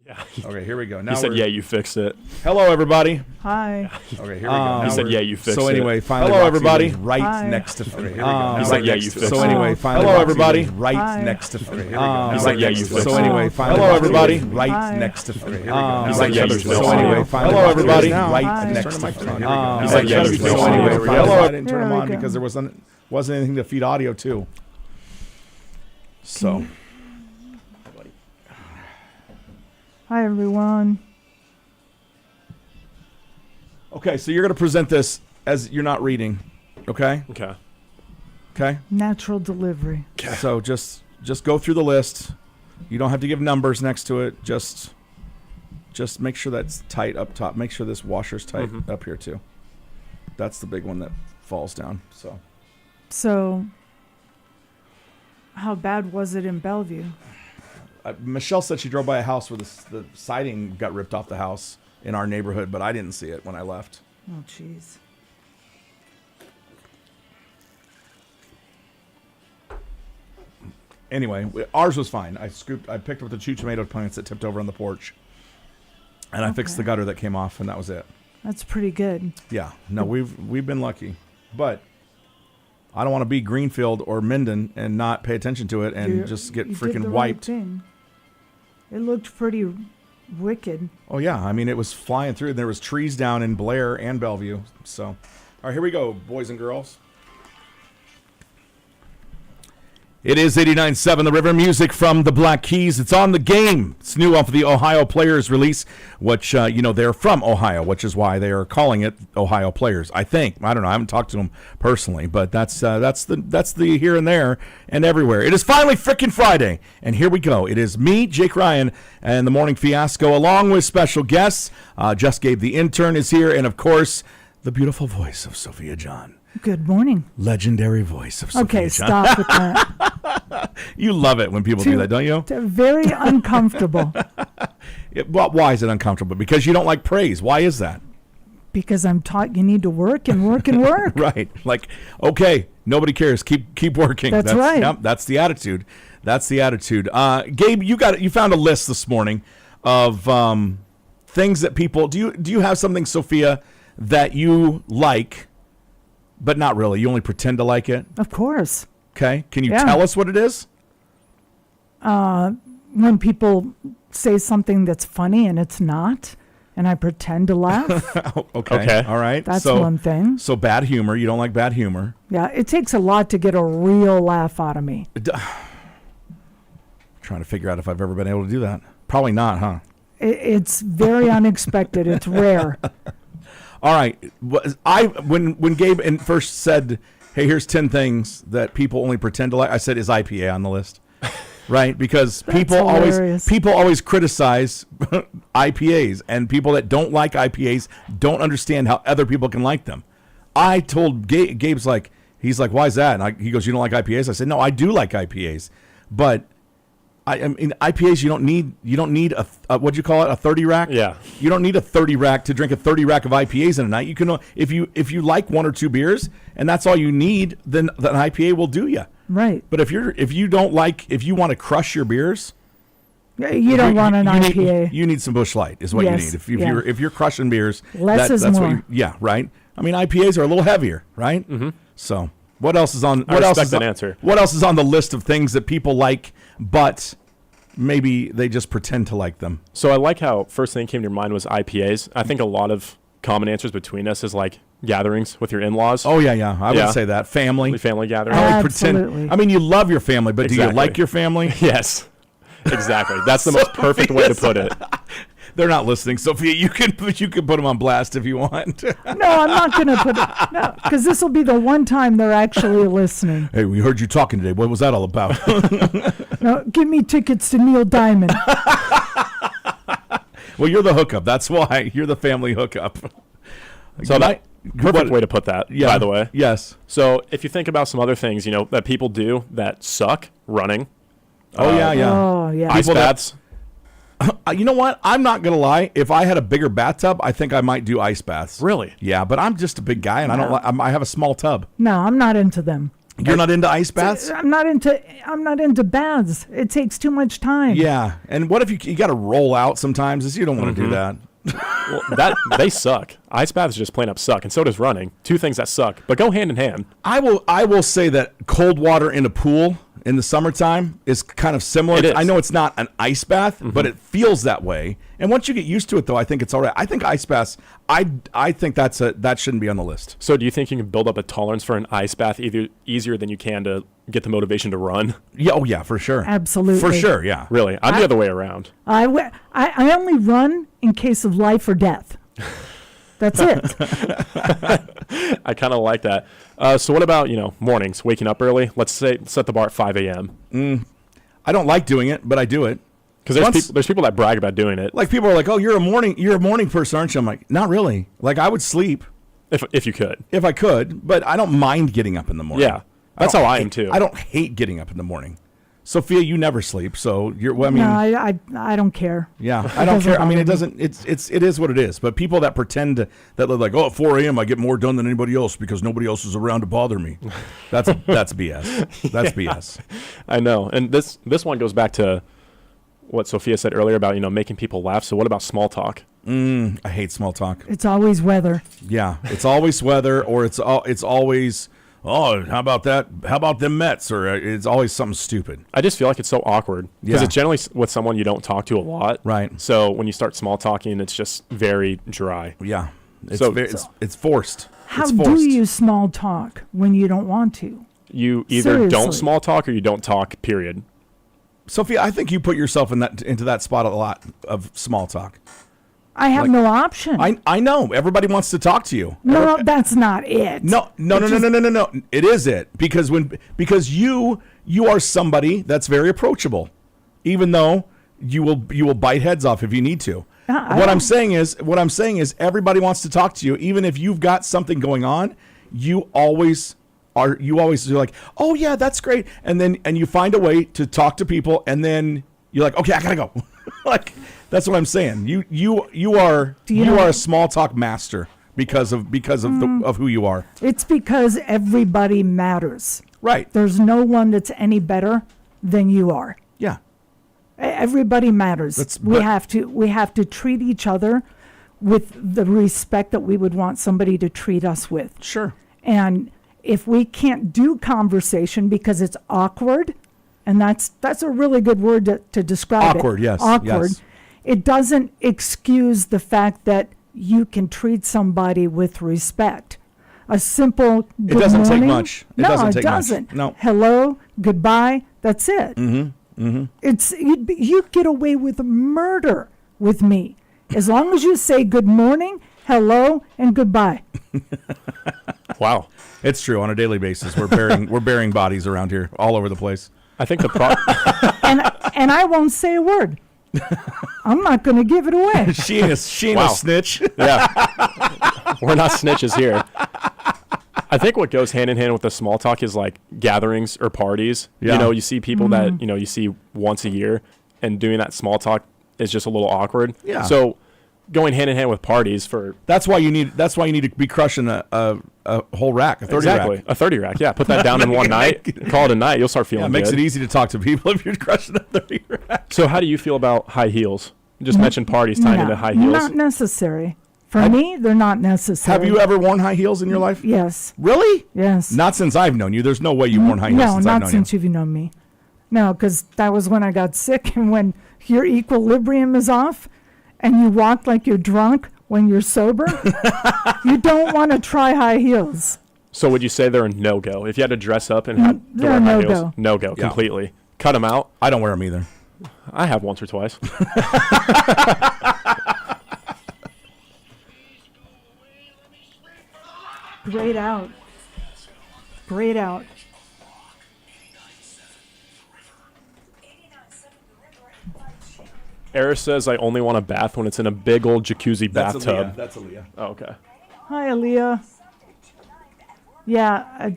Yeah. Okay, here we go. Now he said, "Yeah, you fixed it." Hello, everybody. Hi. Okay, here we go. He said, "Yeah, you fixed it." So anyway, finally, hello, Roxy everybody. Right Hi. next to. Okay, here we go. He said, "Yeah, you fixed it." So anyway, finally, hello, Roxy everybody. Right Hi. next to. Okay, here we go. He said, "Yeah, you fixed it." So anyway, finally, hello, everybody. Right Hi. next to. Okay, here we go. He said, "Yeah, you fixed it." So anyway, finally, hello, everybody. Right Hi. next to. Here we go. He said, "Yeah, you fixed it." So anyway, Hello. I didn't turn them There we on go. because there wasn't anything to feed audio to. So. Hi, everyone. Okay, so you're going to present this as you're not reading, okay? Okay. Okay? Natural delivery. So just go through the list. You don't have to give numbers next to it. Just make sure that's tight up top. Make sure this washer's tight up here too. That's the big one that falls down. So, how bad was it in Bellevue? Michelle said she drove by a house where the siding got ripped off the house in our neighborhood, but I didn't see it when I left. Oh, jeez. Anyway, ours was fine. I picked up the 2 tomato plants that tipped over on the porch, and I fixed the gutter that came off, and that was it. That's pretty good. Yeah, no, we've been lucky, but I don't want to be Greenfield or Minden and not pay attention to it and just get You did freaking the right wiped. thing. It looked pretty wicked. Oh yeah, I mean it was flying through. There was trees down in Blair and Bellevue. So, all right, here we go, boys and girls. It is 89.7 The River, music from the Black Keys. It's on the game. It's new off of the Ohio Players release, which, they're from Ohio, which is why they are calling it Ohio Players, I think. I don't know. I haven't talked to them personally, but that's the here and there and everywhere. It is finally frickin' Friday, and here we go. It is me, Jake Ryan, and the Morning Fiasco, along with special guests. Just Gabe, the intern, is here, and, of course, the beautiful voice of Sophia John. Good morning. Legendary voice of Sophia Okay, John. stop with that. You love it when people do that, don't you? Very uncomfortable. Why is it uncomfortable? Because you don't like praise. Why is that? Because I'm taught you need to work and work and work. Right. Like, okay, nobody cares. Keep working. That's right. Yep, that's the attitude. That's the attitude. Gabe, you found a list this morning of things that people do. You have something, Sophia, that you like? But not really. You only pretend to like it? Of course. Okay. Can you tell us what it is? When people say something that's funny and it's not, and I pretend to laugh, Okay. All right. that's one thing. So bad humor. You don't like bad humor. Yeah, it takes a lot to get a real laugh out of me. Trying to figure out if I've ever been able to do that. Probably not, huh? It's very unexpected. It's rare. All right. When Gabe first said, "Hey, here's 10 things that people only pretend to like," I said, "Is IPA on the list?" Right? Because people always criticize IPAs, and people that don't like IPAs don't understand how other people can like them. I told Gabe's like, he's like, "Why is that?" And he goes, "You don't like IPAs?" I said, "No, I do like IPAs, but." I mean, IPAs, you don't need a what'd you call it, a 30 rack? Yeah. You don't need a 30 rack to drink a 30 rack of IPAs in a night. You can, if you like 1 or 2 beers and that's all you need, then an IPA will do you. Right. But if you want to crush your beers, You don't want an IPA. You need some Busch Light is what Yes, you need. If you're crushing beers, Less is that's more. right. I mean, IPAs are a little heavier, right? Mm-hmm. So what else is on? I respect that answer. What else is on the list of things that people like, but maybe they just pretend to like them? So I like how first thing came to your mind was IPAs. I think a lot of common answers between us is like gatherings with your in-laws. Oh yeah. I would say that family gathering. Absolutely. I mean, you love your family, but do you Exactly. like your family? Yes, exactly. That's the most perfect way to put it. They're not listening, Sophia. You can put them on blast if you want. No, I'm not going to put it. No, because this will be the one time they're actually listening. Hey, we heard you talking today. What was that all about? No, give me tickets to Neil Diamond. Well, you're the hookup. That's why you're the family hookup. So perfect way to put that, by the way. Yes. So if you think about some other things, that people do that suck, running. Oh, yeah. Oh, yeah. Ice baths. You know what? I'm not going to lie. If I had a bigger bathtub, I think I might do ice baths. Really? Yeah, but I'm just a big guy, and I have a small tub. No, I'm not into them. You're not into ice baths? I'm not into baths. It takes too much time. Yeah. And what if you got to roll out sometimes? You don't want to do that. Well, they suck. Ice baths just plain up suck, and so does running. Two things that suck, but go hand in hand. I will say that cold water in a pool in the summertime is kind of similar. It is. I know it's not an ice bath, but it feels that way. And once you get used to it, though, I think it's all right. I think ice baths, I think that shouldn't be on the list. So do you think you can build up a tolerance for an ice bath easier than you can to get the motivation to run? Yeah, oh yeah, for sure. Absolutely. For sure, yeah. Really? I'm the other way around. I only run in case of life or death. That's it. I kind of like that. So what about, mornings, waking up early? Let's say set the bar at 5 a.m. I don't like doing it, but I do it. Because there's people that brag about doing it. Like people are like, "Oh, you're a morning person, aren't you?" I'm like, "Not really. Like I would sleep If you could. if I could, but I don't mind getting up in the morning." Yeah. That's how I am too. I don't hate getting up in the morning. Sophia, you never sleep, so you're. Well, I mean, no, I don't care. yeah, I don't care. I mean, it doesn't. It is what it is. But people that pretend that they're like, "Oh, at 4 a.m. I get more done than anybody else because nobody else is around to bother me." That's BS. That's BS. I know. And this one goes back to what Sophia said earlier about, making people laugh. So what about small talk? I hate small talk. It's always weather. Yeah, it's always weather, or it's always, "Oh, how about that? How about them Mets?" Or it's always something stupid. I just feel like it's so awkward because Yeah. it's generally with someone you don't talk to a lot. Right. So when you start small talking, it's just very dry. Yeah, it's So- it's forced. How It's do forced. you small talk when you don't want to? You either don't Seriously. small talk or you don't talk, period. Sophia, I think you put yourself into that spot a lot of small talk. I have no option. I know everybody wants to talk to you. no, that's not it. No. It is it because you are somebody that's very approachable, even though you will bite heads off if you need to. What I'm saying is everybody wants to talk to you, even if you've got something going on. You always are like, "Oh yeah, that's great," and you find a way to talk to people, and then you're like, "Okay, I gotta go." Like that's what I'm saying. You are a small talk master because of of who you are. It's because everybody matters. Right. There's no one that's any better than you are. Yeah. Everybody matters. We have to treat each other with the respect that we would want somebody to treat us with. Sure. And if we can't do conversation because it's awkward, and that's a really good word to describe it. Awkward, yes. Awkward. Yes. It doesn't excuse the fact that you can treat somebody with respect. A simple good It doesn't take morning. much. It No, doesn't it take much. doesn't. No. Hello, goodbye, that's it. It's you get away with murder with me. As long as you say good morning, hello, and goodbye. Wow. It's true. On a daily basis, we're burying bodies around here all over the place. I think the problem. and I won't say a word. I'm not going to give it away. She ain't a Wow. snitch. Yeah. We're not snitches here. I think what goes hand in hand with the small talk is like gatherings or parties. Yeah. You see people that, you see once a year, and doing that small talk is just a little awkward. Yeah. So going hand in hand with parties for That's why you need to be crushing a whole rack, a 30 exactly rack. a 30 rack. Yeah. Put that down in one night. Call it a night. You'll start feeling Yeah, it makes good. it easy to talk to people if you're crushing a 30 rack. So how do you feel about high heels? You just mentioned parties tying into high heels. Not necessary. For me, they're not necessary. Have you ever worn high heels in your life? Yes. Really? Yes. Not since I've known you. There's no way you've worn high heels No, since I've not known since you've known me. No, because that was when I got sick, and when your equilibrium is off and you walk like you're drunk when you're sober, you don't want to try high heels. So would you say they're a no-go? If you had to dress up and have to they're wear a high no-go. heels, no-go, Yeah. completely. Cut them out. I don't wear them either. I have once or twice. Grayed out. Grayed out. Eris says I only want a bath when it's in a big old jacuzzi bathtub. That's Aaliyah. Oh, okay. Hi, Aaliyah. Yeah,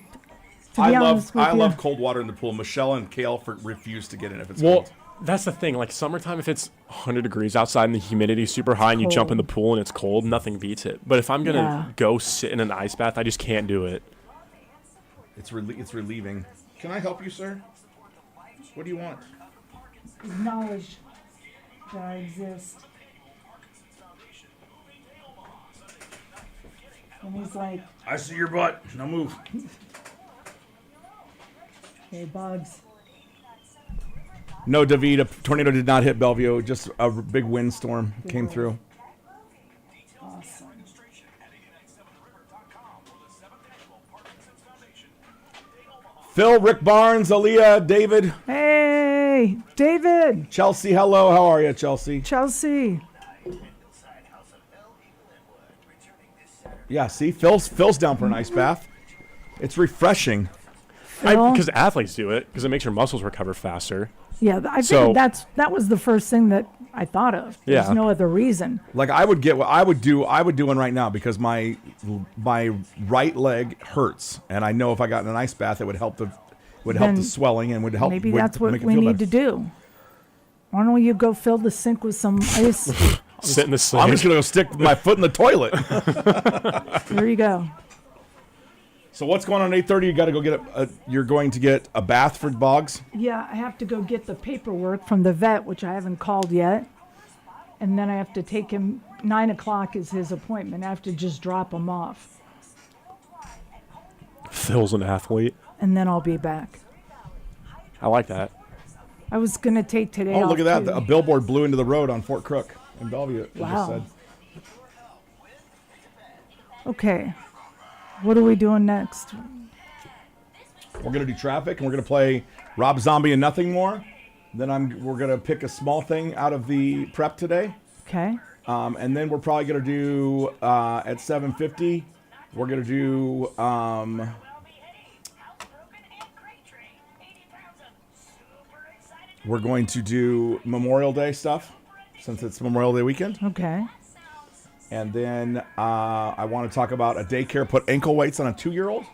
to be honest with I you, love cold water in the pool. Michelle and Kale refuse to get in if it's Well, cold. that's the thing. Like summertime, if it's 100 degrees outside and the humidity is super high and you jump in the pool and it's cold, nothing beats it. But if I'm gonna go sit in an ice bath, I just can't do it. It's relieving. Can I help you, sir? What do you want? Acknowledge that I exist. And he's like, I see your butt. Now move. hey, Bugs. No, David, a tornado did not hit Bellevue. Just a big windstorm came through. Awesome. Phil, Rick Barnes, Aaliyah, David. Hey, David. Chelsea, hello. How are you, Chelsea? Chelsea. Yeah, see, Phil's down for an ice bath. It's refreshing. Phil? Because athletes do it, because it makes your muscles recover faster. Yeah, I So- think that was the first thing that I thought of. There's Yeah. no other reason. Like I would get what I would do one right now because my right leg hurts, and I know if I got in an ice bath, it would help the Then swelling and would help. Maybe would that's what make it we feel need better. to do. Why don't you go fill the sink with some ice? Sit in the sink. I'm just gonna go stick my foot in the toilet. There you go. So what's going on at 8:30? You got to go get you're going to get a bath for Boggs. Yeah, I have to go get the paperwork from the vet, which I haven't called yet. And then I have to take him, 9 o'clock is his appointment. I have to just drop him off. Phil's an athlete. And then I'll be back. I like that. I was going to take today Oh, off, look at that! too. A billboard blew into the road on Fort Crook in Bellevue. It Wow. just said. Okay. What are we doing next? We're gonna do traffic, and we're gonna play Rob Zombie and Nothing More. Then we're gonna pick a small thing out of the prep today, Okay. and then we're probably gonna do at 7:50. We're gonna do we're going to do Memorial Day stuff since it's Memorial Day weekend, Okay. and then I want to talk about a daycare put ankle weights on a 2-year-old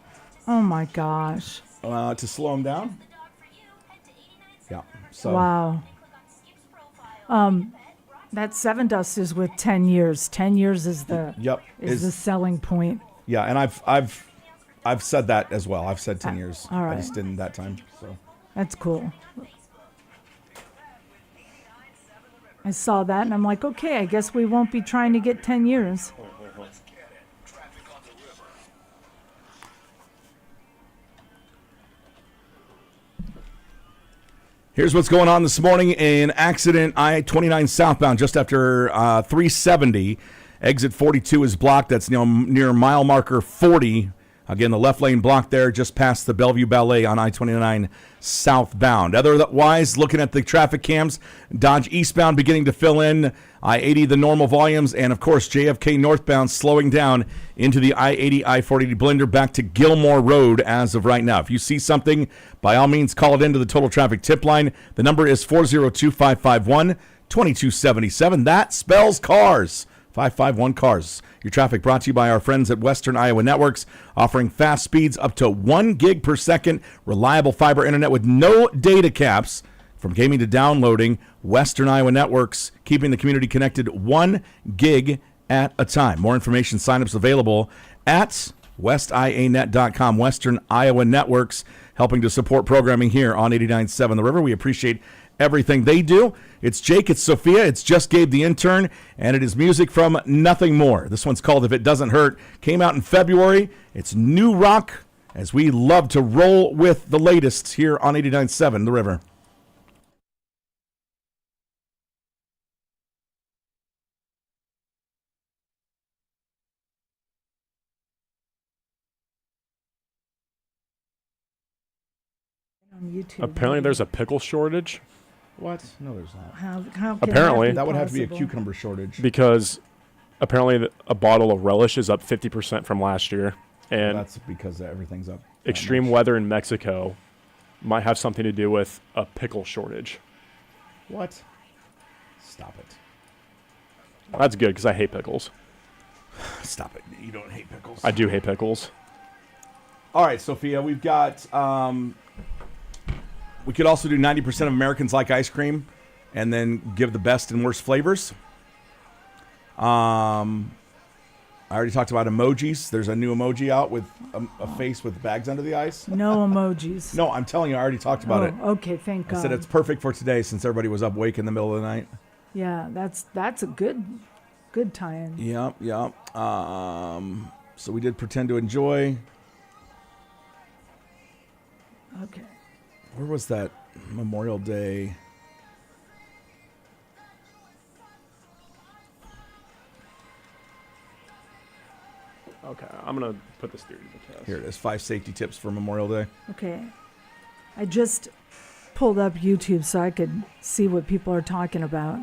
Oh, my gosh. to slow him down. Yeah. So. Wow. That 7 Dust is with 10 years. 10 years is the Yep. is the selling point. Yeah, and I've said that as well. I've said 10 years. all right. I just didn't that time. So That's cool. I saw that and I'm like, okay, I guess we won't be trying to get 10 years. here's what's going on this morning. An accident I-29 southbound just after 370. Exit 42 is blocked. That's near mile marker 40. Again, the left lane blocked there just past the Bellevue Ballet on I-29 southbound. Otherwise, looking at the traffic cams, Dodge eastbound beginning to fill in. I-80, the normal volumes, and of course, JFK northbound slowing down into the I-80, I-40 blender back to Gilmore Road as of right now. If you see something, by all means, call it into the Total Traffic Tip Line. The number is 402-551-2277. That spells cars. 551 Cars. Your traffic brought to you by our friends at Western Iowa Networks, offering fast speeds up to 1 gig per second, reliable fiber internet with no data caps. From gaming to downloading, Western Iowa Networks, keeping the community connected 1 gig at a time. More information, signups available at westianet.com. Western Iowa Networks, helping to support programming here on 89.7 The River. We appreciate everything they do. It's Jake, it's Sophia, it's just Gabe the intern, and it is music from Nothing More. This one's called If It Doesn't Hurt. Came out in February. It's new rock, as we love to roll with the latest here on 89.7 The River. On YouTube. Apparently, there's a pickle shortage What? No, there's not. How can Apparently. That would have to be a possible? cucumber shortage. because apparently a bottle of relish is up 50% from last year, and That's because everything's up. that extreme much. weather in Mexico might have something to do with a pickle shortage. What? Stop it. That's good because I hate pickles. Stop it. You don't hate pickles. I do hate pickles. All right, Sophia, we've got, we could also do 90% of Americans like ice cream and then give the best and worst flavors. I already talked about emojis. There's a new emoji out with a face with bags under the eyes. No emojis. No, I'm telling you, I already talked about it. Okay, thank God. I said it's perfect for today since everybody was up awake in the middle of the night. Yeah, that's a good tie-in. Yep. So we did pretend to enjoy. Okay. Where was that Memorial Day? Okay, I'm going to put this theory to the test. Here it is. 5 safety tips for Memorial Day. Okay. I just pulled up YouTube so I could see what people are talking about.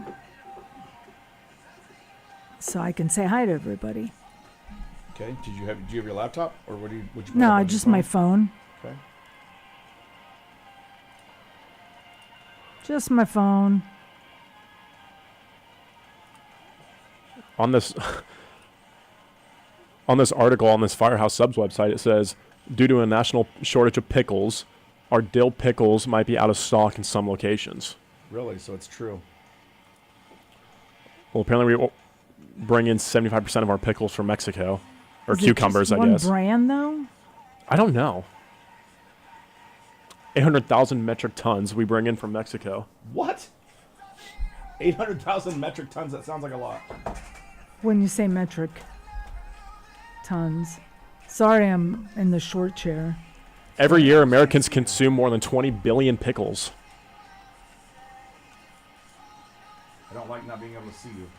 So I can say hi to everybody. Okay. Do you have your laptop or what do you? Would you No, just my phone. Okay. Just my phone. On this article on this Firehouse Subs website, it says, due to a national shortage of pickles, our dill pickles might be out of stock in some locations. Really? So it's true. Well, apparently we bring in 75% of our pickles from Mexico. Or Is it cucumbers, just I guess. one brand, though? I don't know. 800,000 metric tons we bring in from Mexico. What? 800,000 metric tons. That sounds like a lot. When you say metric tons. Sorry, I'm in the short chair. Every year, Americans consume more than 20 billion pickles. I don't like not being able to see you.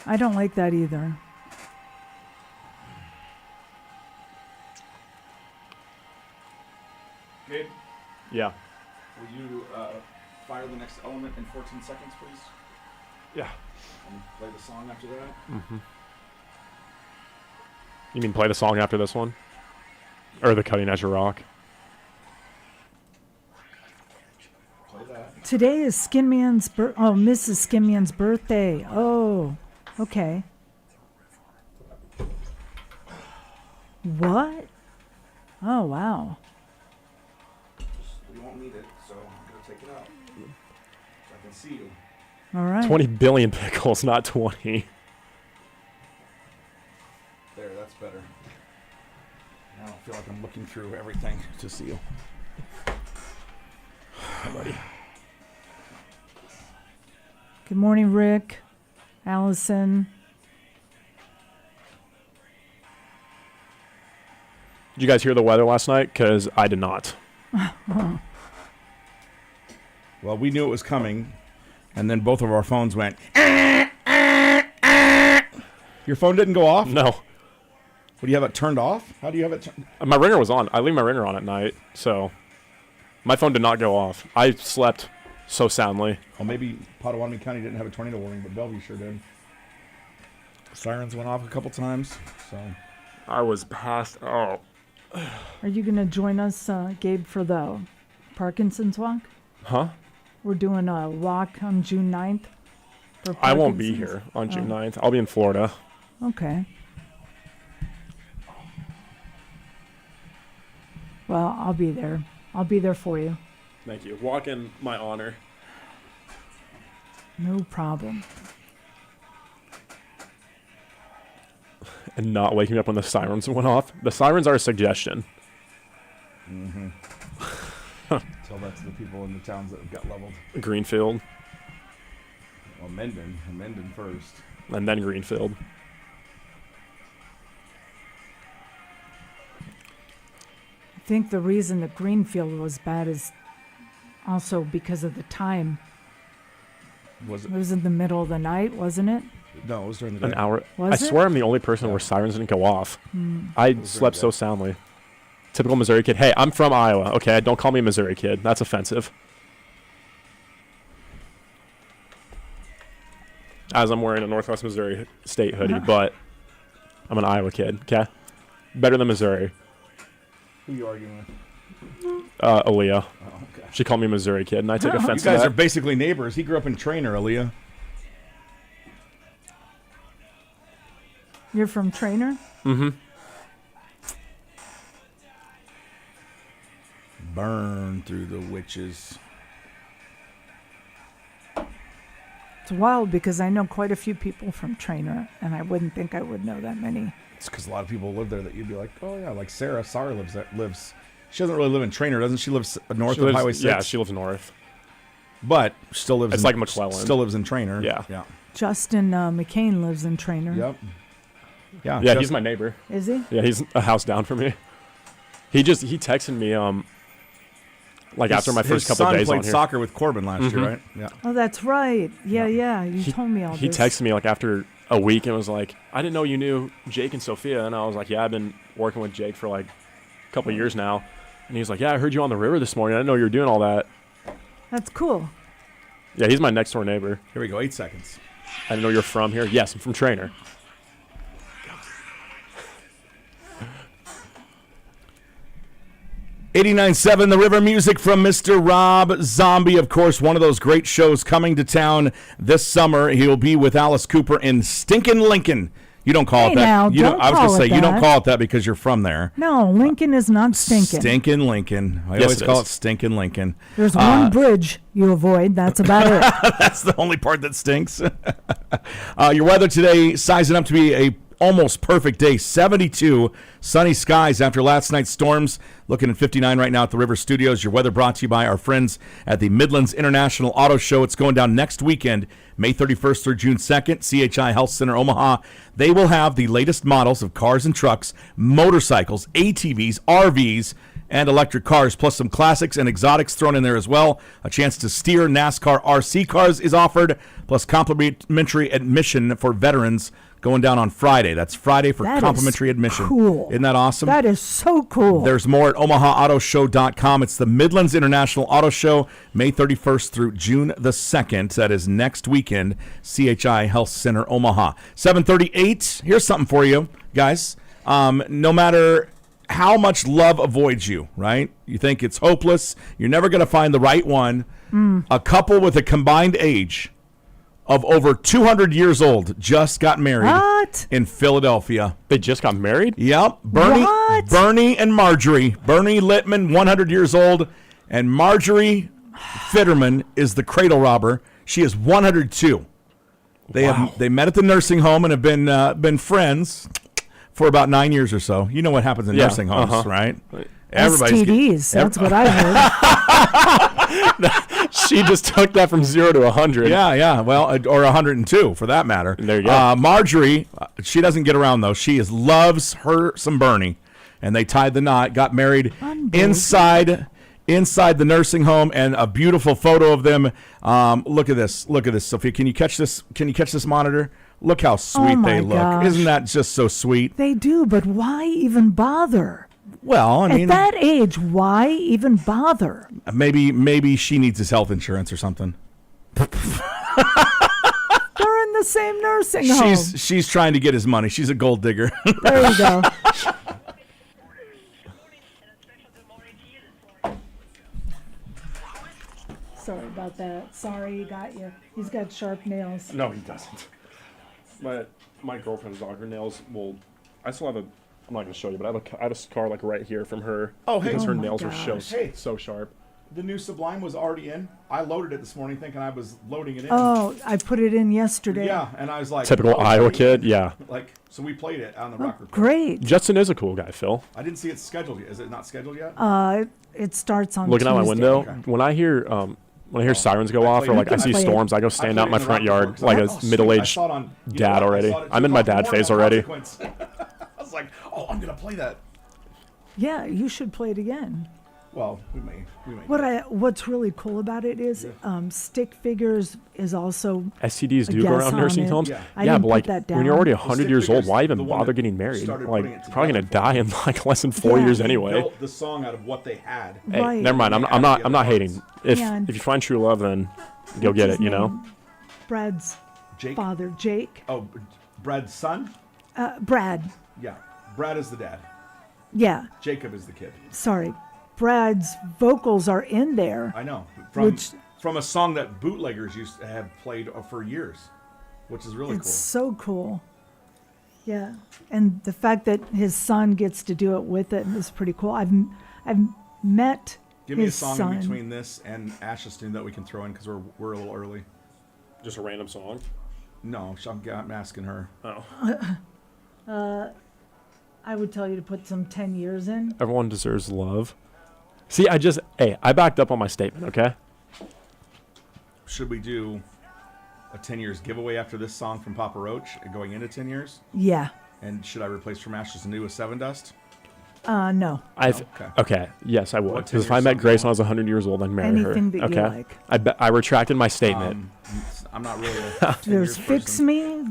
I don't like that either. Gabe, Yeah. will you fire the next element in 14 seconds, please? Yeah. And play the song after that? Mm-hmm. You mean play the song after this one? Or the Cutting Edge of Rock? Play that. Today is Mrs. Skin Man's birthday. Oh, okay. What? Oh, wow. We won't need it, so I'm going to take it out. So I can see you. All right. 20 billion pickles, not 20. There, that's better. Now I don't feel like I'm looking through everything to see you. Hi, buddy. Good morning, Rick, Allison. Did you guys hear the weather last night? Because I did not. Well, we knew it was coming, and then both of our phones went. Your phone didn't go off? No. What, do you have it turned off? How do you have it turned? My ringer was on. I leave my ringer on at night, so my phone did not go off. I slept so soundly. Well, maybe Pottawatomie County didn't have a tornado warning, but Bellevue sure did. Sirens went off a couple times, so. I was passed out. Are you going to join us, Gabe, for the Parkinson's walk? Huh? We're doing a walk on June 9th. For I won't be Parkinson's. here on June 9th. I'll be in Florida. Okay. Well, I'll be there. I'll be there for you. Thank you. Walk in my honor. No problem. And not waking me up when the sirens went off. The sirens are a suggestion. Mm-hmm. Tell that to the people in the towns that have got leveled. Greenfield. Well, Menden first. And then Greenfield. I think the reason that Greenfield was bad is also because of the time. Was It it? was in the middle of the night, wasn't it? No, it was during the day. An hour. Was I it? swear I'm the only person Yeah. where sirens didn't go off. Hmm. I was slept during so the day. soundly. Typical Missouri kid. Hey, I'm from Iowa. Okay, don't call me a Missouri kid. That's offensive. As I'm wearing a Northwest Missouri State hoodie, but I'm an Iowa kid. Okay, better than Missouri. Who are you arguing with? Aaliyah. Oh, okay. She called me a Missouri kid, and I took You offense to guys are that. basically neighbors. He grew up in Trainer, Aaliyah. You're from Trainer? Mm-hmm. Burn through the witches. It's wild because I know quite a few people from Trainer, and I wouldn't think I would know that many. It's because a lot of people live there that you'd be like, oh yeah, like Sarah. Sarah lives. She doesn't really live in Trainer, doesn't she? Lives north of Highway 6. Yeah, she lives north. But still lives. It's like McClellan. Still lives in Trainer. Yeah. Yeah. Justin McCain lives in Trainer. Yep. Yeah. Yeah, he's my neighbor. Is he? Yeah, he's a house down from me. He texted me after my first couple of days his son on played here. soccer with Corbin last year, right? Yeah. Oh, that's right. Yeah. You told me all He this. texted me like after a week and was like, I didn't know you knew Jake and Sophia. And I was like, yeah, I've been working with Jake for like a couple of years now. And he was like, yeah, I heard you on the river this morning. I didn't know you were doing all that. That's cool. Yeah, he's my next door neighbor. Here we go. 8 seconds. I didn't know you're from here. Yes, I'm from Trainer. 89.7 The River music from Mr. Rob Zombie. Of course, one of those great shows coming to town this summer. He'll be with Alice Cooper in Stinkin' Lincoln. You don't call it that. Now, You don't I was call going to it say, you don't that. call it that because you're from there. No, Lincoln is not stinking. Stinkin' Lincoln. I Yes, always it call is. it Stinkin' Lincoln. There's one bridge you avoid. That's about it. That's the only part that stinks. Your weather today, sizing up to be a almost perfect day. 72, sunny skies after last night's storms. Looking at 59 right now at the River Studios. Your weather brought to you by our friends at the Midlands International Auto Show. It's going down next weekend, May 31st through June 2nd. CHI Health Center, Omaha. They will have the latest models of cars and trucks, motorcycles, ATVs, RVs, and electric cars, plus some classics and exotics thrown in there as well. A chance to steer NASCAR RC cars is offered, plus complimentary admission for veterans going down on Friday. That's Friday for That is complimentary admission. cool. Isn't that awesome? That is so cool. There's more at OmahaAutoShow.com. It's the Midlands International Auto Show, May 31st through June the 2nd. That is next weekend, CHI Health Center, Omaha. 7:38. Here's something for you, guys. No matter how much love avoids you, right? You think it's hopeless. You're never going to find the right one. A couple with a combined age of over 200 years old just got married What? in Philadelphia. They just got married? Yep. What? Bernie and Marjorie. Bernie Littman, 100 years old, and Marjorie Fitterman is the cradle robber. She is 102. They met at the nursing home and have been friends for about 9 years or so. You know what happens in nursing homes, right? STDs. That's what I heard. She just took that from 0 to 100. Yeah. Well, or 102 for that matter. There you go. Marjorie, she doesn't get around though. She loves her some Bernie, and they tied the knot. Got married inside the nursing home, and a beautiful photo of them. Look at this, Sophia. Can you catch this? Can you catch this monitor? Look how sweet my they look. gosh. Isn't that just so sweet? They do, but why even bother? Well, I mean, At that age, why even bother? maybe she needs his health insurance or something. They're in the same nursing home. She's trying to get his money. She's a gold digger. There you go. Sorry about that. Sorry, he got you. He's got sharp nails. No, he doesn't. My girlfriend's dog, her nails will. I still have a. I'm not going to show you, but I have a scar like right here from her. Oh, hey. Because Oh her my nails gosh. are Hey. so sharp. The new Sublime was already in. I loaded it this morning thinking I was loading it in. Oh, I put it in yesterday. Yeah, and I was like... Typical Iowa kid, yeah. So we played it on the Oh, Rock Report. great. Justin is a cool guy, Phil. I didn't see it scheduled yet. Is it not scheduled yet? It starts on Looking out my Tuesday. window, Okay. when I hear sirens go off, or like I see play it. storms, I go stand out in my front yard like a middle-aged dad already. I'm in my dad phase already. I was like, oh, I'm going to play that. Yeah, you should play it again. Well, we may. What's really cool about it is Stick Figures is also STDs a do go guess around on nursing it. homes. Yeah. I Yeah, didn't but put like that when you're down. already The 100 Stick years old, Figures, why even the one bother that getting married? started Like, putting it probably gonna together die in like less than 4 Yeah. years He anyway. Built the song out of what they had. Hey, Right. never mind. I'm Yeah, not. the I'm not other hating. If Yeah. if you find true love, then go What's get his it. You know. name? Brad's Jake? father, Jake. Oh, Brad's son? Brad. Yeah. Brad is the dad. Yeah, Jacob is the kid. sorry. Brad's vocals are in there. I know. Which- From a song that bootleggers used to have played for years, which is really It's cool. so cool. Yeah, and the fact that his son gets to do it with it is pretty cool. I've met Give me a his song son. in between this and Ash's tune that we can throw in because we're a little early. Just a random song? No, I'm asking her. Oh. I would tell you to put some 10 years in. Everyone deserves love. See, I backed up on my statement, okay? Should we do a 10 years giveaway after this song from Papa Roach going into 10 years? Yeah. And should I replace From Ashes to New with Seven Dust? No. Okay. Yes, I would. What, 10 Because if I years met song Grace you when I was 100 years old, I'd marry Anything her. that you Okay. like. I retracted my statement. I'm not really a 10 There's years Fix person. Me.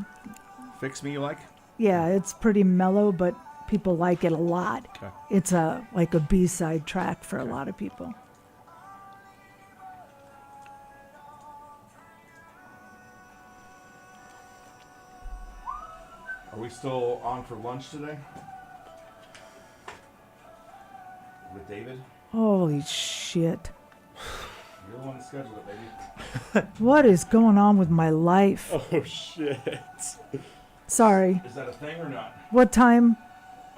Fix Me you like? Yeah, it's pretty mellow, but people like it a lot. Okay. It's like a B-side track for a lot of people. Are we still on for lunch today? With David? Holy shit. You're the one that scheduled it, baby. What is going on with my life? Oh, shit. Sorry. Is that a thing or not? What time?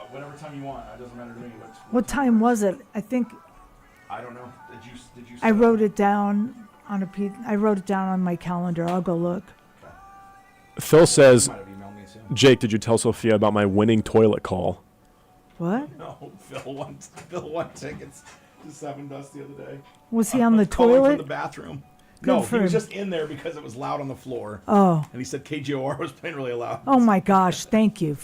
Whatever time you want. It doesn't matter to me. What time was it? I think I don't know. Did you I wrote it down on I wrote it down on my calendar. I'll go look. Phil says, You might have emailed me soon. Jake, did you tell Sophia about my winning toilet call? What? No, Phil won tickets to Seven Dust the other day. Was he on the Calling from toilet? the bathroom. Good No, for he was him. just in there because it was loud on the floor. Oh. And he said KIWR was playing really loud. Oh my gosh. Thank you.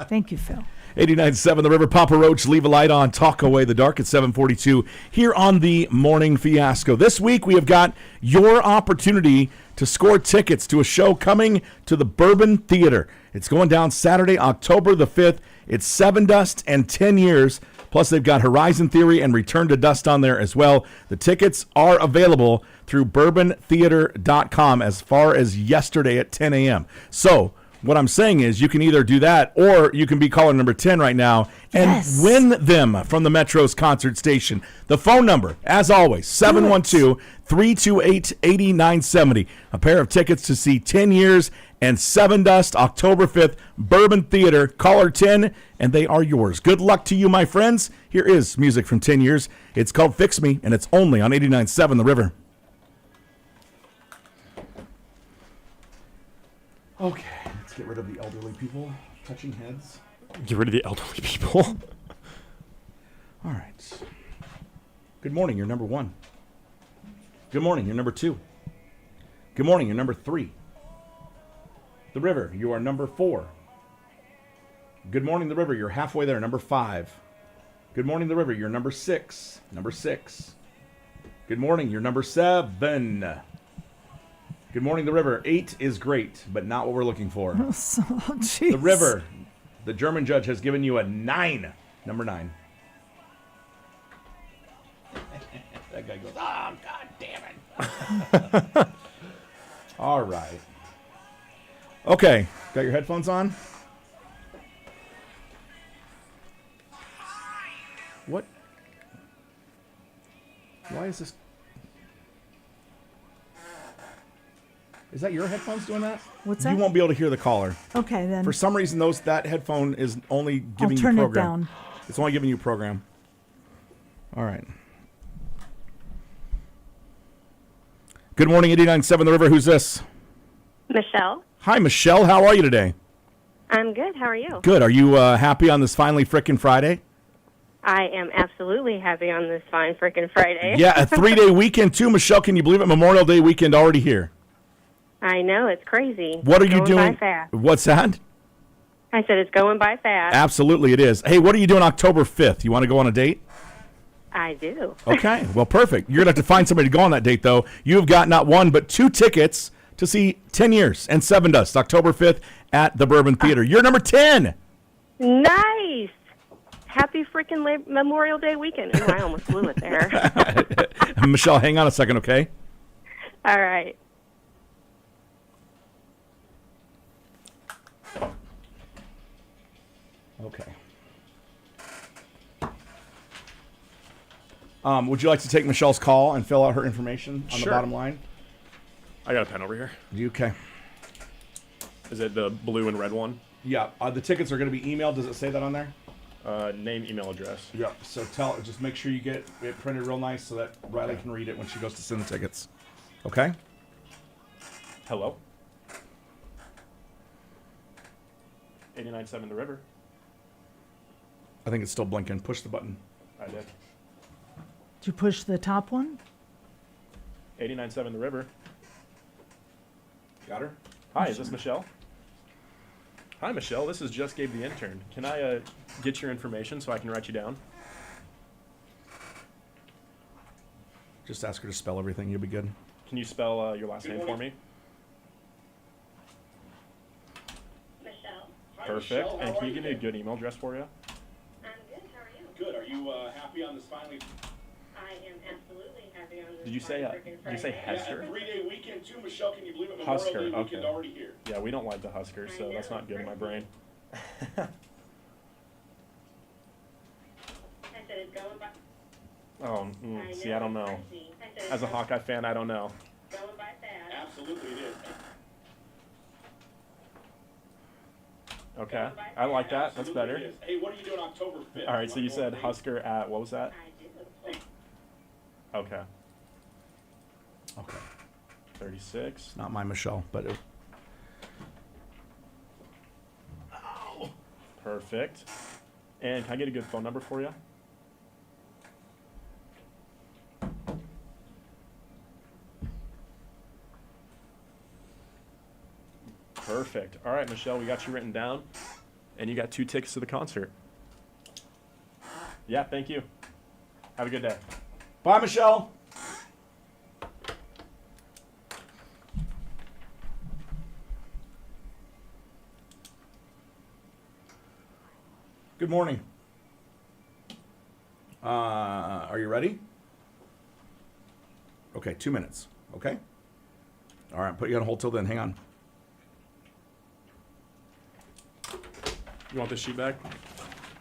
Thank you, Phil. 89.7 The River. Papa Roach, Leave a Light On, Talk Away the Dark at 7:42 here on the Morning Fiasco. This week we have got your opportunity to score tickets to a show coming to the Bourbon Theater. It's going down Saturday, October the 5th. It's Seven Dust and 10 Years. Plus, they've got Horizon Theory and Return to Dust on there as well. The tickets are available through bourbontheater.com as far as yesterday at 10 a.m. So, what I'm saying is you can either do that or you can be caller number 10 right now and Yes. win them from the Metro's concert station. The phone number, as always, 712-328-8970. A pair of tickets to see 10 Years and Seven Dust, October 5th, Bourbon Theater. Caller 10, and they are yours. Good luck to you, my friends. Here is music from 10 Years. It's called Fix Me, and it's only on 89.7 The River. Okay, let's get rid of the elderly people touching heads. Get rid of the elderly people. All right. Good morning, you're number 1. Good morning, you're number 2. Good morning, you're number 3. The River, you are number 4. Good morning, The River, you're halfway there, number 5. Good morning, The River, you're number 6. Number 6. Good morning, you're number 7. Good morning, The River. 8 is great, but not what we're looking for. Oh, jeez. The River, the German judge has given you a 9. Number 9. That guy goes, oh, God damn it. All right. Okay, got your headphones on? What? Why is this? Is that your headphones doing that? What's You that? won't be able to hear the caller. Okay, then. For some reason, that headphone is only I'll giving you turn program. it down. It's only giving you program. All right. Good morning, 89.7 The River. Who's this? Michelle. Hi, Michelle. How are you today? I'm good. How are you? Good. Are you happy on this finally frickin' Friday? I am absolutely happy on this fine frickin' Friday. Yeah, a 3-day weekend, too. Michelle, can you believe it? Memorial Day weekend already here. I know. It's crazy. What are you Going doing? by fast. What's that? I said it's going by fast. Absolutely, it is. Hey, what are you doing October 5th? You want to go on a date? I do. Okay, well, perfect. You're going to have to find somebody to go on that date, though. You've got not 1, but 2 tickets to see 10 Years and Seven Dust, October 5th at the Bourbon Theater. You're number 10. Nice. Happy freaking Memorial Day weekend. Ooh, I almost blew it there. Michelle, hang on a second, okay? All right. Okay. Would you like to take Michelle's call and fill out her information on Sure. the bottom line? I got a pen over here. Okay. Is it the blue and red one? Yeah, the tickets are going to be emailed. Does it say that on there? Name, email, address. Yep. So just make sure you get it printed real nice so that Riley can read it when she goes to send the tickets. Okay? Hello? 89.7 The River. I think it's still blinking. Push the button. I did. Did you push the top one? 89.7 The River. Got her? Hi, is this Michelle? Hi, Michelle. This is just Gabe the intern. Can I get your information so I can write you down? Just ask her to spell everything. You'll be good. Can you spell your last name for me? Michelle. Perfect. Michelle, And how can are you give me a good email address for you? I'm good. How are you? Good. Are you happy on this finally? I am absolutely happy on this. Did you say Hester? Yeah, a 3-day weekend too, Michelle. Can you believe it? Husker, Memorial Day weekend okay. already here. Yeah, we don't like the Huskers, so that's not good in my brain. I said it's going by. Oh, see, I don't know. As a Hawkeye fan, I don't know. Going by fast. Absolutely, it is. Okay, I like that. That's Absolutely better. it is. Hey, what are you doing October 5th? All right, so you said Memorial Day? Husker at, what was that? I do. Okay, Okay. 36. Not my Michelle, but it, Perfect. And can I get a good phone number for you? Perfect. All right, Michelle, we got you written down, and you got 2 tickets to the concert. Yeah, thank you. Have a good day. bye, Michelle. Good morning. Are you ready? Okay, 2 minutes. Okay. All right, put you on hold till then. Hang on. You want this sheet back?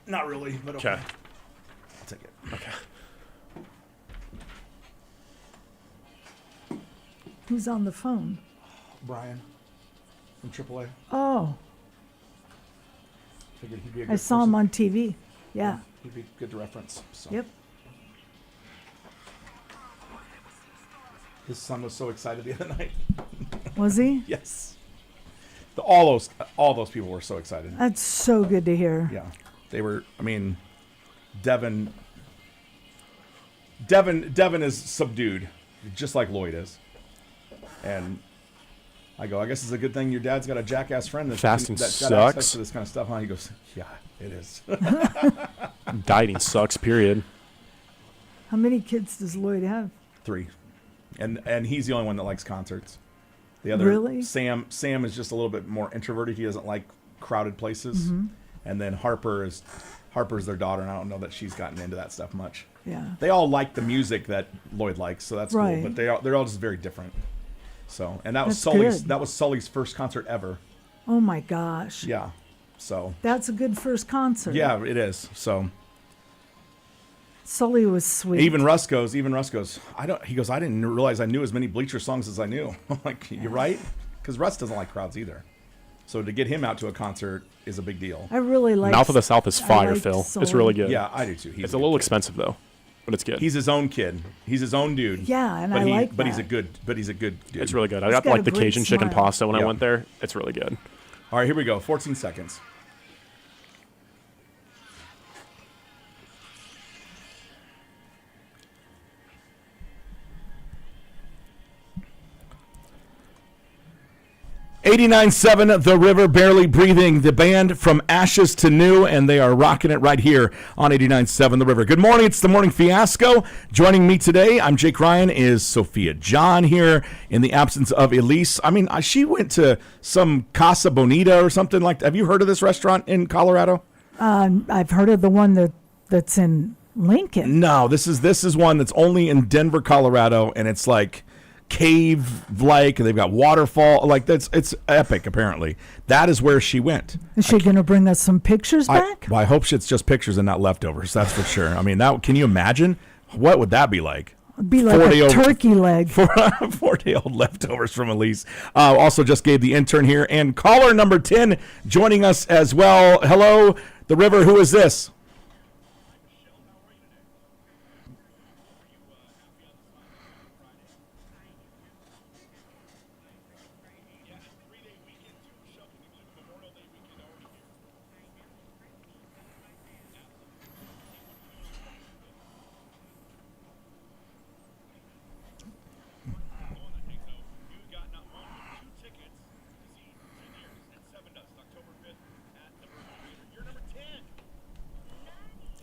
Not really, but Okay. I'll take it. Okay. Who's on the phone? Brian from AAA. Oh, Figured he'd be a I good saw him person. on TV. Yeah. He'd be good to reference. So. Yep. His son was so excited the other night. Was he? Yes. All those people were so excited. That's so good to hear. Yeah, they were. I mean, Devin is subdued, just like Lloyd is. And I go, I guess it's a good thing your dad's got a jackass friend that's Fasting that's got access sucks. to this kind of stuff. Huh? He goes, yeah, it is. Dieting sucks, period. How many kids does Lloyd have? 3, and he's the only one that likes concerts. The other Really? Sam is just a little bit more introverted. He doesn't like crowded places. Mm-hmm. And then Harper's their daughter, and I don't know that she's gotten into that stuff much. Yeah. They all like the music that Lloyd likes, so that's Right. cool. But they're all just very different. So, and that was That's good. Sully's first concert ever. Oh my gosh. Yeah. So, That's a good first concert. yeah, it is. So, Sully was sweet. even Russ goes, he goes, I didn't realize I knew as many Bleacher songs as I knew. I'm like, you're right? Because Russ doesn't like crowds either. So to get him out to a concert is a big deal. I really like Mouth of the South is fire, liked Phil. Sully. It's really good. Yeah, I do too. It's a little expensive though, but it's good. He's his own kid. He's his own dude. Yeah, and but I like But he's a that. good dude. It's really good. I He's got got like a the great Cajun chicken smile. pasta when I Yeah. went there. It's really good. All right, here we go. 14 seconds. '89.7 The River, Barely Breathing, the band from ashes to new, and they are rocking it right here on 89.7 The River. Good morning, it's the Morning Fiasco. Joining me today, I'm Jake Ryan, is Sophia John here in the absence of Eliss. I mean, she went to some Casa Bonita or something like that. Have you heard of this restaurant in Colorado? I've heard of the one that's in Lincoln. No, this is one that's only in Denver, Colorado, and it's like cave-like, and they've got waterfall. Like it's epic. Apparently, that is where she went. Is she going to bring us some pictures back? I hope it's just pictures and not leftovers. That's for sure. I mean, that. Can you imagine what would that be like? It'd be like 4-day-old turkey leg. 4-day-old leftovers from Eliss. Also, just gave the intern here and caller number 10 joining us as well. Hello, the River. Who is this?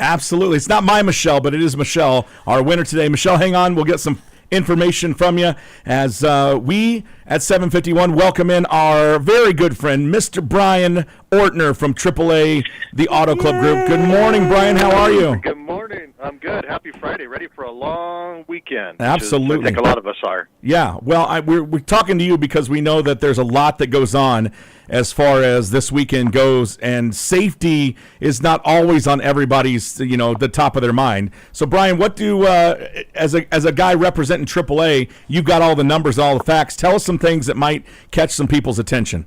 Absolutely. It's not my Michelle, but it is Michelle, our winner today. Michelle, hang on. We'll get some information from you as we at 751 welcome in our very good friend, Mr. Brian Ortner from AAA, the Auto Club Group. Good morning, Brian. How are you? Good morning. I'm good. Happy Friday. Ready for a long weekend. Absolutely. I think a lot of us are. Yeah. Well, we're talking to you because we know that there's a lot that goes on as far as this weekend goes, and safety is not always on everybody's, the top of their mind. So, Brian, what do as a guy representing AAA, you've got all the numbers, all the facts. Tell us some things that might catch some people's attention.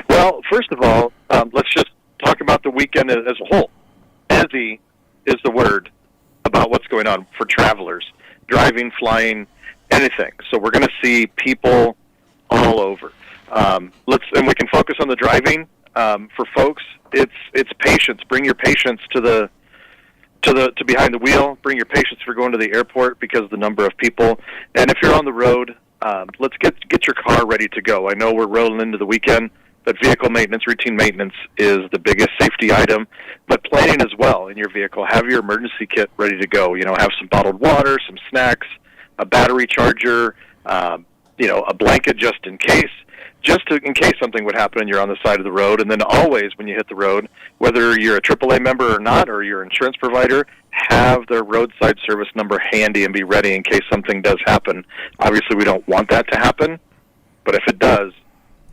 Well, first of all, let's just talk about the weekend as a whole. Heavy is the word about what's going on for travelers, driving, flying, anything. So we're going to see people all over. And we can focus on the driving. For folks, it's patience. Bring your patience to behind the wheel. Bring your patience for going to the airport because of the number of people. And if you're on the road, let's get your car ready to go. I know we're rolling into the weekend, but vehicle maintenance, routine maintenance is the biggest safety item. But planning as well in your vehicle. Have your emergency kit ready to go. Have some bottled water, some snacks, a battery charger, a blanket just in case. In case something would happen and you're on the side of the road. And then always when you hit the road, whether you're a AAA member or not, or your insurance provider, have their roadside service number handy and be ready in case something does happen. Obviously, we don't want that to happen, but if it does,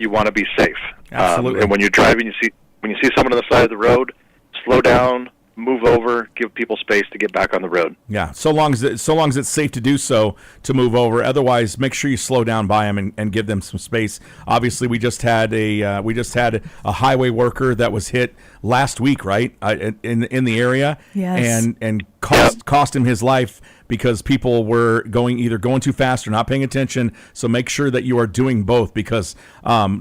you want to be safe. Absolutely. And when you're driving, when you see someone on the side of the road, slow down, move over, give people space to get back on the road. Yeah, so long as it's safe to do so, to move over. Otherwise, make sure you slow down by them and give them some space. Obviously, we just had a highway worker that was hit last week, right, in the area, yes, and cost him his life because people were either going too fast or not paying attention. So make sure that you are doing both because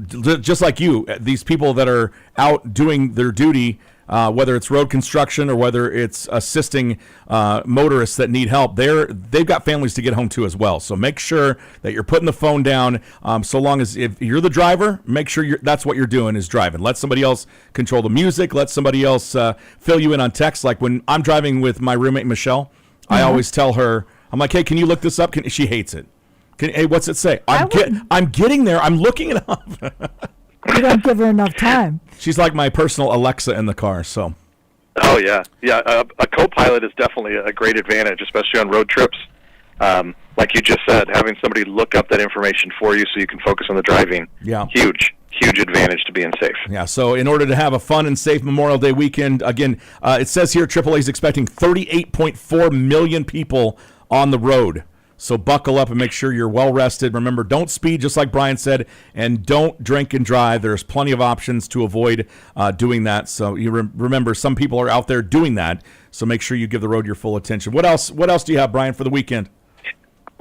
just like you, these people that are out doing their duty. Whether it's road construction or whether it's assisting motorists that need help, they've got families to get home to as well. So make sure that you're putting the phone down. So long as if you're the driver, make sure that's what you're doing is driving. Let somebody else control the music. Let somebody else fill you in on text. Like when I'm driving with my roommate Michelle, I always tell her, I'm like, hey, can you look this up? She hates it. Hey, what's it say? I'm getting there. I'm looking it up. You don't give her enough time. She's like my personal Alexa in the car. So. Oh yeah. A co-pilot is definitely a great advantage, especially on road trips. Like you just said, having somebody look up that information for you so you can focus on the driving. Yeah. Huge advantage to being safe. Yeah. So in order to have a fun and safe Memorial Day weekend, again, it says here AAA is expecting 38.4 million people on the road. So buckle up and make sure you're well rested. Remember, don't speed, just like Brian said, and don't drink and drive. There's plenty of options to avoid doing that. So you remember, some people are out there doing that. So make sure you give the road your full attention. What else do you have, Brian, for the weekend?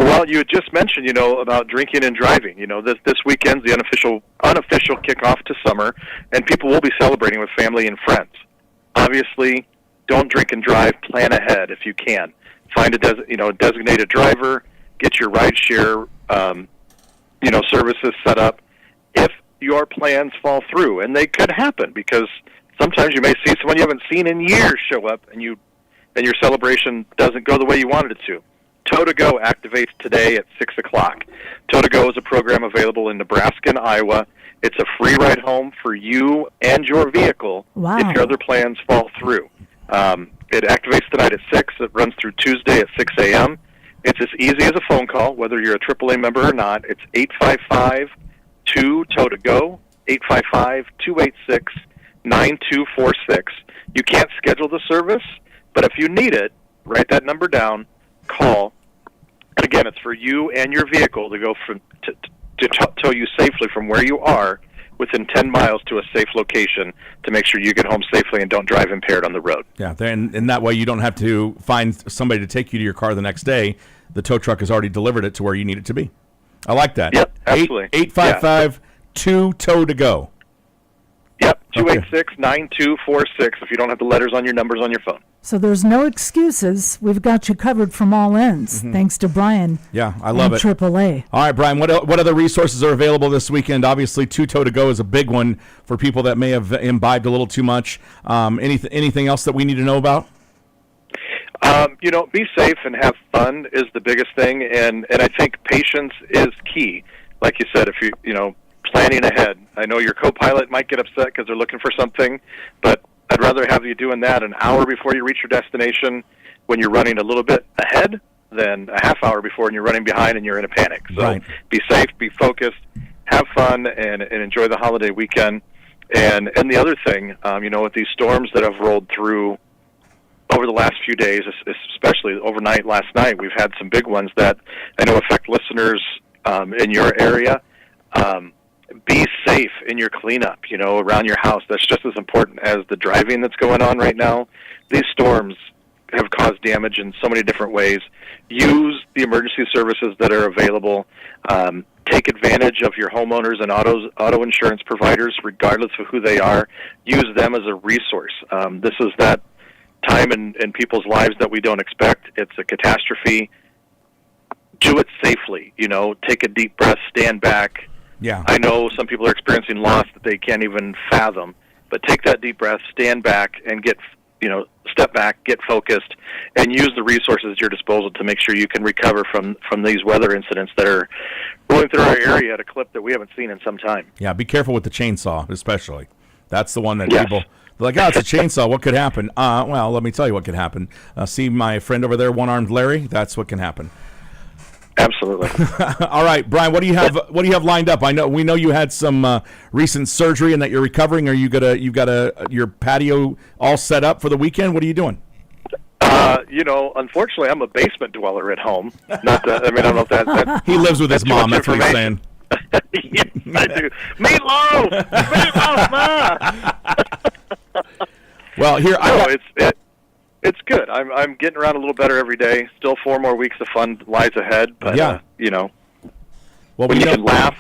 Well, you had just mentioned, about drinking and driving. This weekend's the unofficial kickoff to summer, and people will be celebrating with family and friends. Obviously, don't drink and drive. Plan ahead if you can. Find a designated driver. Get your rideshare, services set up. If your plans fall through, and they could happen because sometimes you may see someone you haven't seen in years show up, and your celebration doesn't go the way you wanted it to. Tow to Go activates today at 6 o'clock. Tow to Go is a program available in Nebraska and Iowa. It's a free ride home for you and your vehicle if your other plans fall through. It activates tonight at 6. It runs through Tuesday at 6 a.m. It's as easy as a phone call, whether you're a AAA member or not. It's 855-2-TOW-TO-GO, 855-286-9246. You can't schedule the service, but if you need it, write that number down, call. And again, it's for you and your vehicle to go to tow you safely from where you are within 10 miles to a safe location to make sure you get home safely and don't drive impaired on the road. Yeah, and that way you don't have to find somebody to take you to your car the next day. The tow truck has already delivered it to where you need it to be. I like that. Yep, absolutely. 855-2-TOW-TO-GO. Yep, 286-9246 if you don't have the letters on your numbers on your phone. So there's no excuses. We've got you covered from all ends, thanks to Brian. Yeah, I love it. AAA. All right, Brian, what other resources are available this weekend? Obviously, Tow to Go is a big one for people that may have imbibed a little too much. Anything else that we need to know about? Be safe and have fun is the biggest thing, and I think patience is key. Like you said, if planning ahead. I know your co-pilot might get upset because they're looking for something, but I'd rather have you doing that an hour before you reach your destination when you're running a little bit ahead than a half hour before and you're running behind and you're in a panic. So Right. Be safe, be focused, have fun, and enjoy the holiday weekend. And the other thing, with these storms that have rolled through over the last few days, especially overnight last night, we've had some big ones that I know affect listeners in your area. Be safe in your cleanup, around your house. That's just as important as the driving that's going on right now. These storms have caused damage in so many different ways. Use the emergency services that are available. Take advantage of your homeowners and auto insurance providers, regardless of who they are. Use them as a resource. This is that time in people's lives that we don't expect. It's a catastrophe. Do it safely. Take a deep breath, stand back. Yeah. I know some people are experiencing loss that they can't even fathom, but take that deep breath, stand back, and step back, get focused, and use the resources at your disposal to make sure you can recover from these weather incidents that are rolling through our area at a clip that we haven't seen in some time. Yeah, be careful with the chainsaw, especially. That's the one that Yes. people, they're like, it's a chainsaw. What could happen? Well, let me tell you what could happen. See my friend over there, one-armed Larry? That's what can happen. Absolutely. All right, Brian, what do you have? What do you have lined up? We know you had some recent surgery and that you're recovering. Are you your patio all set up for the weekend? What are you doing? Unfortunately, I'm a basement dweller at home. Not that, I don't know if that He lives with his that's too mom. much That's what he's saying. Yes, I do. Meatloaf, Ma. Well, here It's good. I'm getting around a little better every day. Still 4 more weeks of fun lies ahead. But Yeah. When you can laugh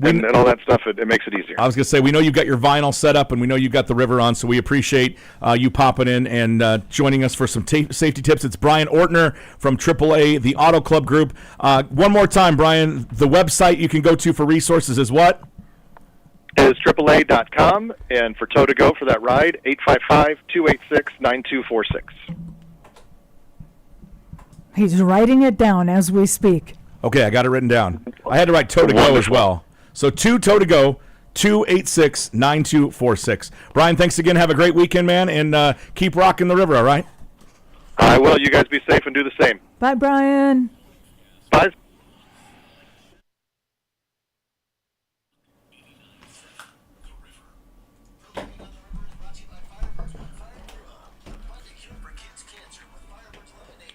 and all that stuff, it makes it easier. I was going to say, we know you've got your vinyl set up, and we know you've got the river on, so we appreciate you popping in and joining us for some safety tips. It's Brian Ortner from AAA, the Auto Club Group. One more time, Brian, the website you can go to for resources is what? It is AAA.com, and for Tow to Go for that ride, 855-286-9246. He's writing it down as we speak. Okay, I got it written down. I had to write Tow to Go as well. So Tow to Go, 286-9246. Brian, thanks again. Have a great weekend, man, and keep rocking the river, all right? I will. You guys be safe and do the same. Bye, Brian. Bye.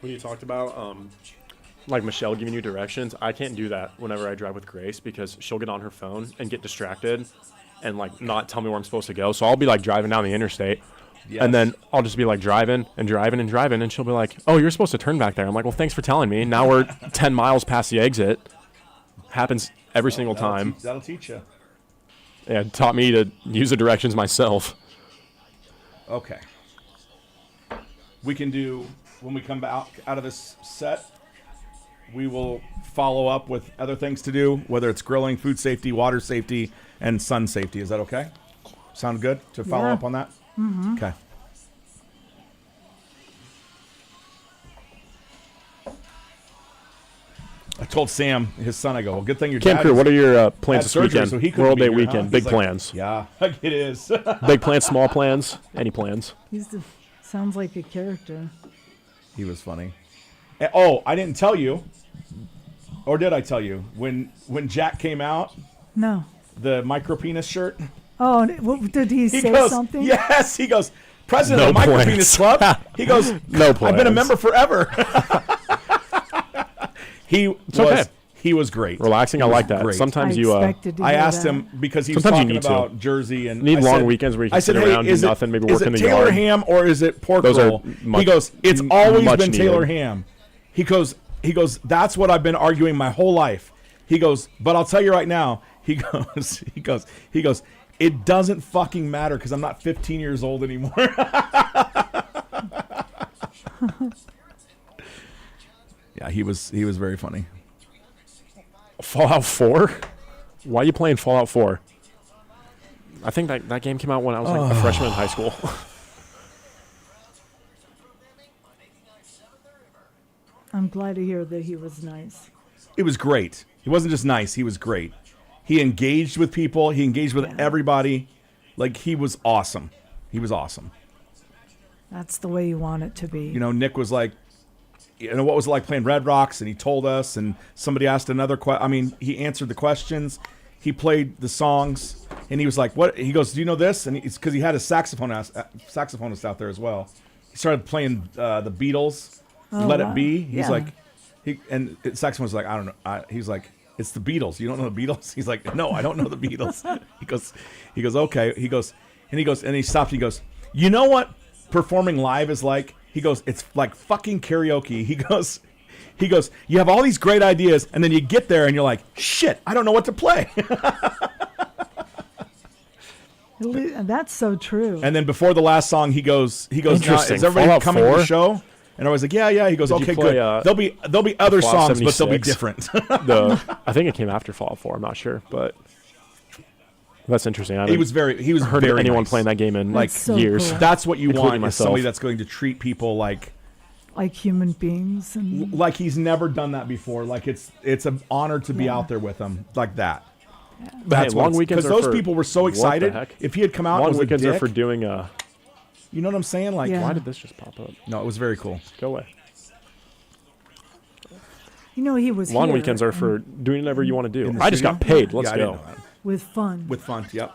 When you talked about like Michelle giving you directions, I can't do that whenever I drive with Grace because she'll get on her phone and get distracted and like not tell me where I'm supposed to go. So I'll be like driving down the interstate and then I'll just be like driving and she'll be like, "Oh, you're supposed to turn back there." I'm like, "Well, thanks for telling me." Now we're 10 miles past the exit. Happens every single time. That'll teach you. Yeah, it taught me to use the directions myself. Okay. We can do, when we come out of this set, we will follow up with other things to do, whether it's grilling, food safety, water safety, and sun safety. Is that okay? Sound good to follow up on that? Mm-hmm. Okay. I told Sam, his son, I go, well, good thing your Camp dad Crew, is- what are your plans had this surgery, weekend? so he couldn't World be Day here, huh? weekend. He's Big like, plans. Yeah, it is. Big plans, small plans, any plans. Sounds like a character. He was funny. Oh, I didn't tell you, or did I tell you? When Jack came out, No. the micro penis shirt. Oh, did he say goes, something? Yes, he goes, President No of the Micro plans. Penis Club. He goes, No I've been a plans. member forever. okay. He was great. Relaxing, I like that. great. Sometimes I you expected to I hear asked that. him because he was Sometimes you talking need to. about Jersey and need I long said- weekends where you I can said, sit hey, around, do is nothing, maybe is work it in the Taylor yard. ham or is it pork Those are roll? much- He goes, it's always much been Taylor needed. ham. He goes, that's what I've been arguing my whole life. He goes, but I'll tell you right now. He goes, it doesn't fucking matter because I'm not 15 years old anymore. Yeah, he was very funny. Fallout 4? Why are you playing Fallout 4? I think that game came out when I was like a freshman in high school. I'm glad to hear that he was nice. It was great. He wasn't just nice. He was great. He engaged with people. He engaged with everybody. Like, he was awesome. He was awesome. That's the way you want it to be. You know, Nick was like, you know, what was it like playing Red Rocks? And he told us, and somebody asked another question. I mean, he answered the questions. He played the songs, and he was like, "What?" He goes, "Do you know this?" And it's because he had a saxophonist out there as well. He started playing the Beatles, "Let It Be." He's like, and the saxophonist was like, "I don't know." He's like, "It's the Beatles. You don't know the Beatles?" He's like, "No, I don't know the Beatles." He goes, "Okay." He goes, and he stopped. He goes, "You know what performing live is like?" He goes, "It's like fucking karaoke." He goes, "You have all these great ideas, and then you get there, and you're like, shit, I don't know what to play." That's so true. And then before the last song, he goes, "Now, is everybody Fallout coming 4? to the show?" And I was like, "Yeah." He goes, Did you "Okay, play, good. There'll be other Fallout songs, but they'll be 76? different." I think it came after Fallout 4. I'm not sure, but that's interesting. I He was heard very of anyone nice. playing that game in That's so years. cool. That's what you including want, is myself. somebody that's going to treat people like human beings. And he's never done that before. Like it's an honor to be out there with them like that. That's long weekends because are those for- people were so what the excited. heck? If he had come out Long and was weekends a are dick, for doing. you know what I'm saying? Like, Yeah. Why did this just pop up? no, it was very cool. Go away. he was Long here weekends are for doing whatever you want to do. In the I just studio? got paid. Let's Yeah, I didn't go. know that. with fun. With fun, yep.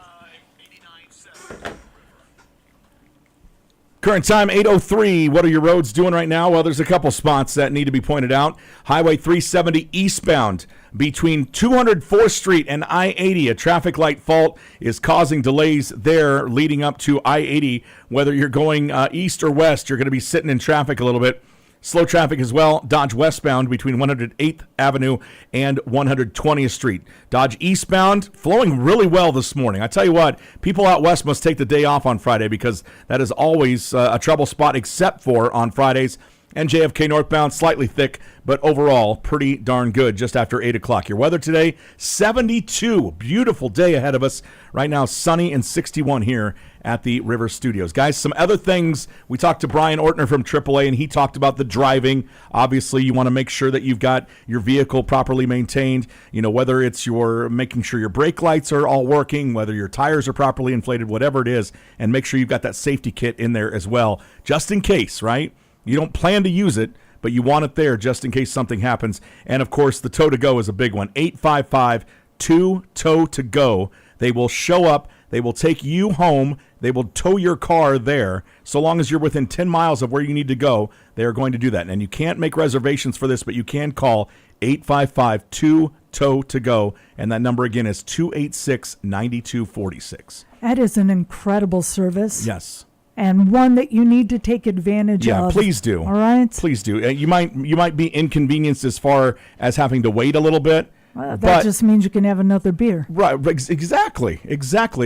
Current time, 8:03. What are your roads doing right now? Well, there's a couple spots that need to be pointed out. Highway 370 eastbound between 204th Street and I-80. A traffic light fault is causing delays there leading up to I-80. Whether you're going east or west, you're going to be sitting in traffic a little bit. Slow traffic as well. Dodge westbound between 108th Avenue and 120th Street. Dodge eastbound flowing really well this morning. I tell you what, people out west must take the day off on Friday because that is always a trouble spot except for on Fridays. And JFK northbound, slightly thick, but overall pretty darn good just after 8 o'clock. Your weather today, 72. Beautiful day ahead of us. Right now, sunny and 61 here at the River Studios. Guys, some other things. We talked to Brian Ortner from AAA, and he talked about the driving. Obviously, you want to make sure that you've got your vehicle properly maintained. You know, whether it's your making sure your brake lights are all working, whether your tires are properly inflated, whatever it is, and make sure you've got that safety kit in there as well, just in case, right? You don't plan to use it, but you want it there just in case something happens. And, of course, the tow to go is a big one. 855-2-TOW-TO-GO. They will show up. They will take you home. They will tow your car there. So long as you're within 10 miles of where you need to go, they are going to do that. And you can't make reservations for this, but you can call 855-2-TOW-TO-GO. And that number, again, is 286-9246. That is an incredible service. Yes. And one that you need to take advantage of. Yeah, please do. All right? Please do. You might be inconvenienced as far as having to wait a little bit. Well, that but, just means you can have another beer. Right, exactly.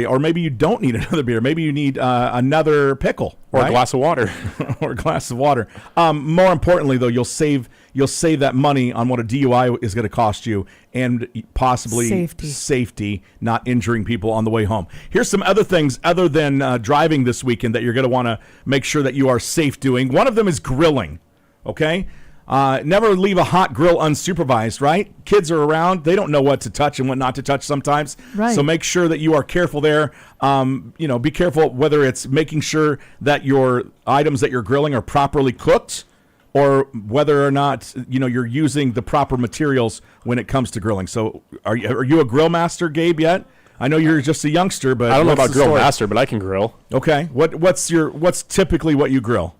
Or maybe you don't need another beer. Maybe you need another pickle. Or right? a glass of water. Or a glass of water. More importantly, though, you'll save that money on what a DUI is going to cost you, and possibly safety, not injuring people on the way home. Here's some other things other than driving this weekend that you're going to want to make sure that you are safe doing. One of them is grilling, okay? Never leave a hot grill unsupervised, right? Kids are around. They don't know what to touch and what not to touch sometimes. Right. So make sure that you are careful there. Be careful whether it's making sure that your items that you're grilling are properly cooked, or whether or not you're using the proper materials when it comes to grilling. So are you a grill master, Gabe, yet? I know you're just a youngster, but I don't know what's about the grill story? master, but I can grill. Okay. What's typically what you grill?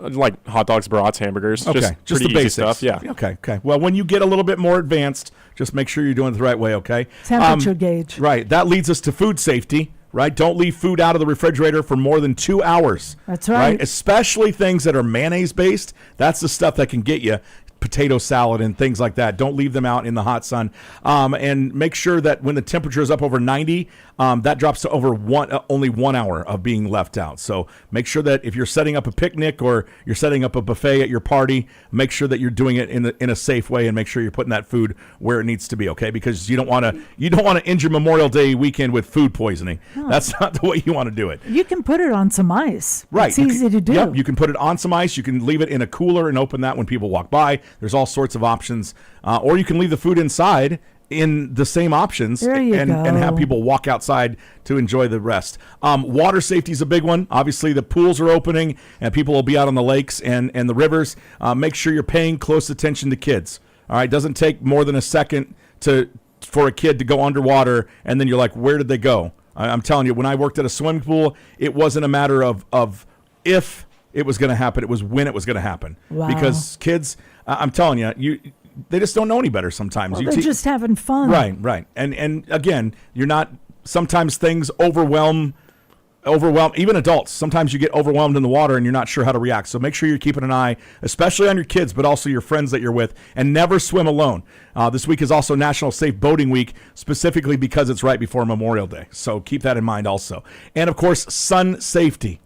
Like hot dogs, brats, hamburgers. Okay, just the pretty easy basics stuff. Yeah. Okay. Well, when you get a little bit more advanced, just make sure you're doing it the right way, okay? Temperature gauge. Right. That leads us to food safety, right? Don't leave food out of the refrigerator for more than 2 hours. That's right. Especially things that are mayonnaise-based. That's the stuff that can get you. Potato salad and things like that. Don't leave them out in the hot sun. And make sure that when the temperature is up over 90, that drops to over only 1 hour of being left out. So make sure that if you're setting up a picnic or you're setting up a buffet at your party, make sure that you're doing it in a safe way, and make sure you're putting that food where it needs to be. Okay, because you don't want to injure Memorial Day weekend with food poisoning. No. That's not the way you want to do it. You can put it on some ice. Right. It's easy to do. Yep. You can put it on some ice. You can leave it in a cooler and open that when people walk by. There's all sorts of options. Or you can leave the food inside in the same options There you and have go. people walk outside to enjoy the rest. Water safety is a big one. Obviously, the pools are opening and people will be out on the lakes and the rivers. Make sure you're paying close attention to kids. All right, it doesn't take more than a second for a kid to go underwater and then you're like, where did they go? I'm telling you, when I worked at a swimming pool, it wasn't a matter of if it was going to happen. It was when it was going to happen. Wow. Because kids, I'm telling you, they just don't know any better sometimes. Well, they're just having fun. Right. And again, you're not, sometimes things overwhelm even adults. Sometimes you get overwhelmed in the water and you're not sure how to react. So make sure you're keeping an eye, especially on your kids, but also your friends that you're with, and never swim alone. This week is also National Safe Boating Week, specifically because it's right before Memorial Day. So keep that in mind also. And of course, sun safety.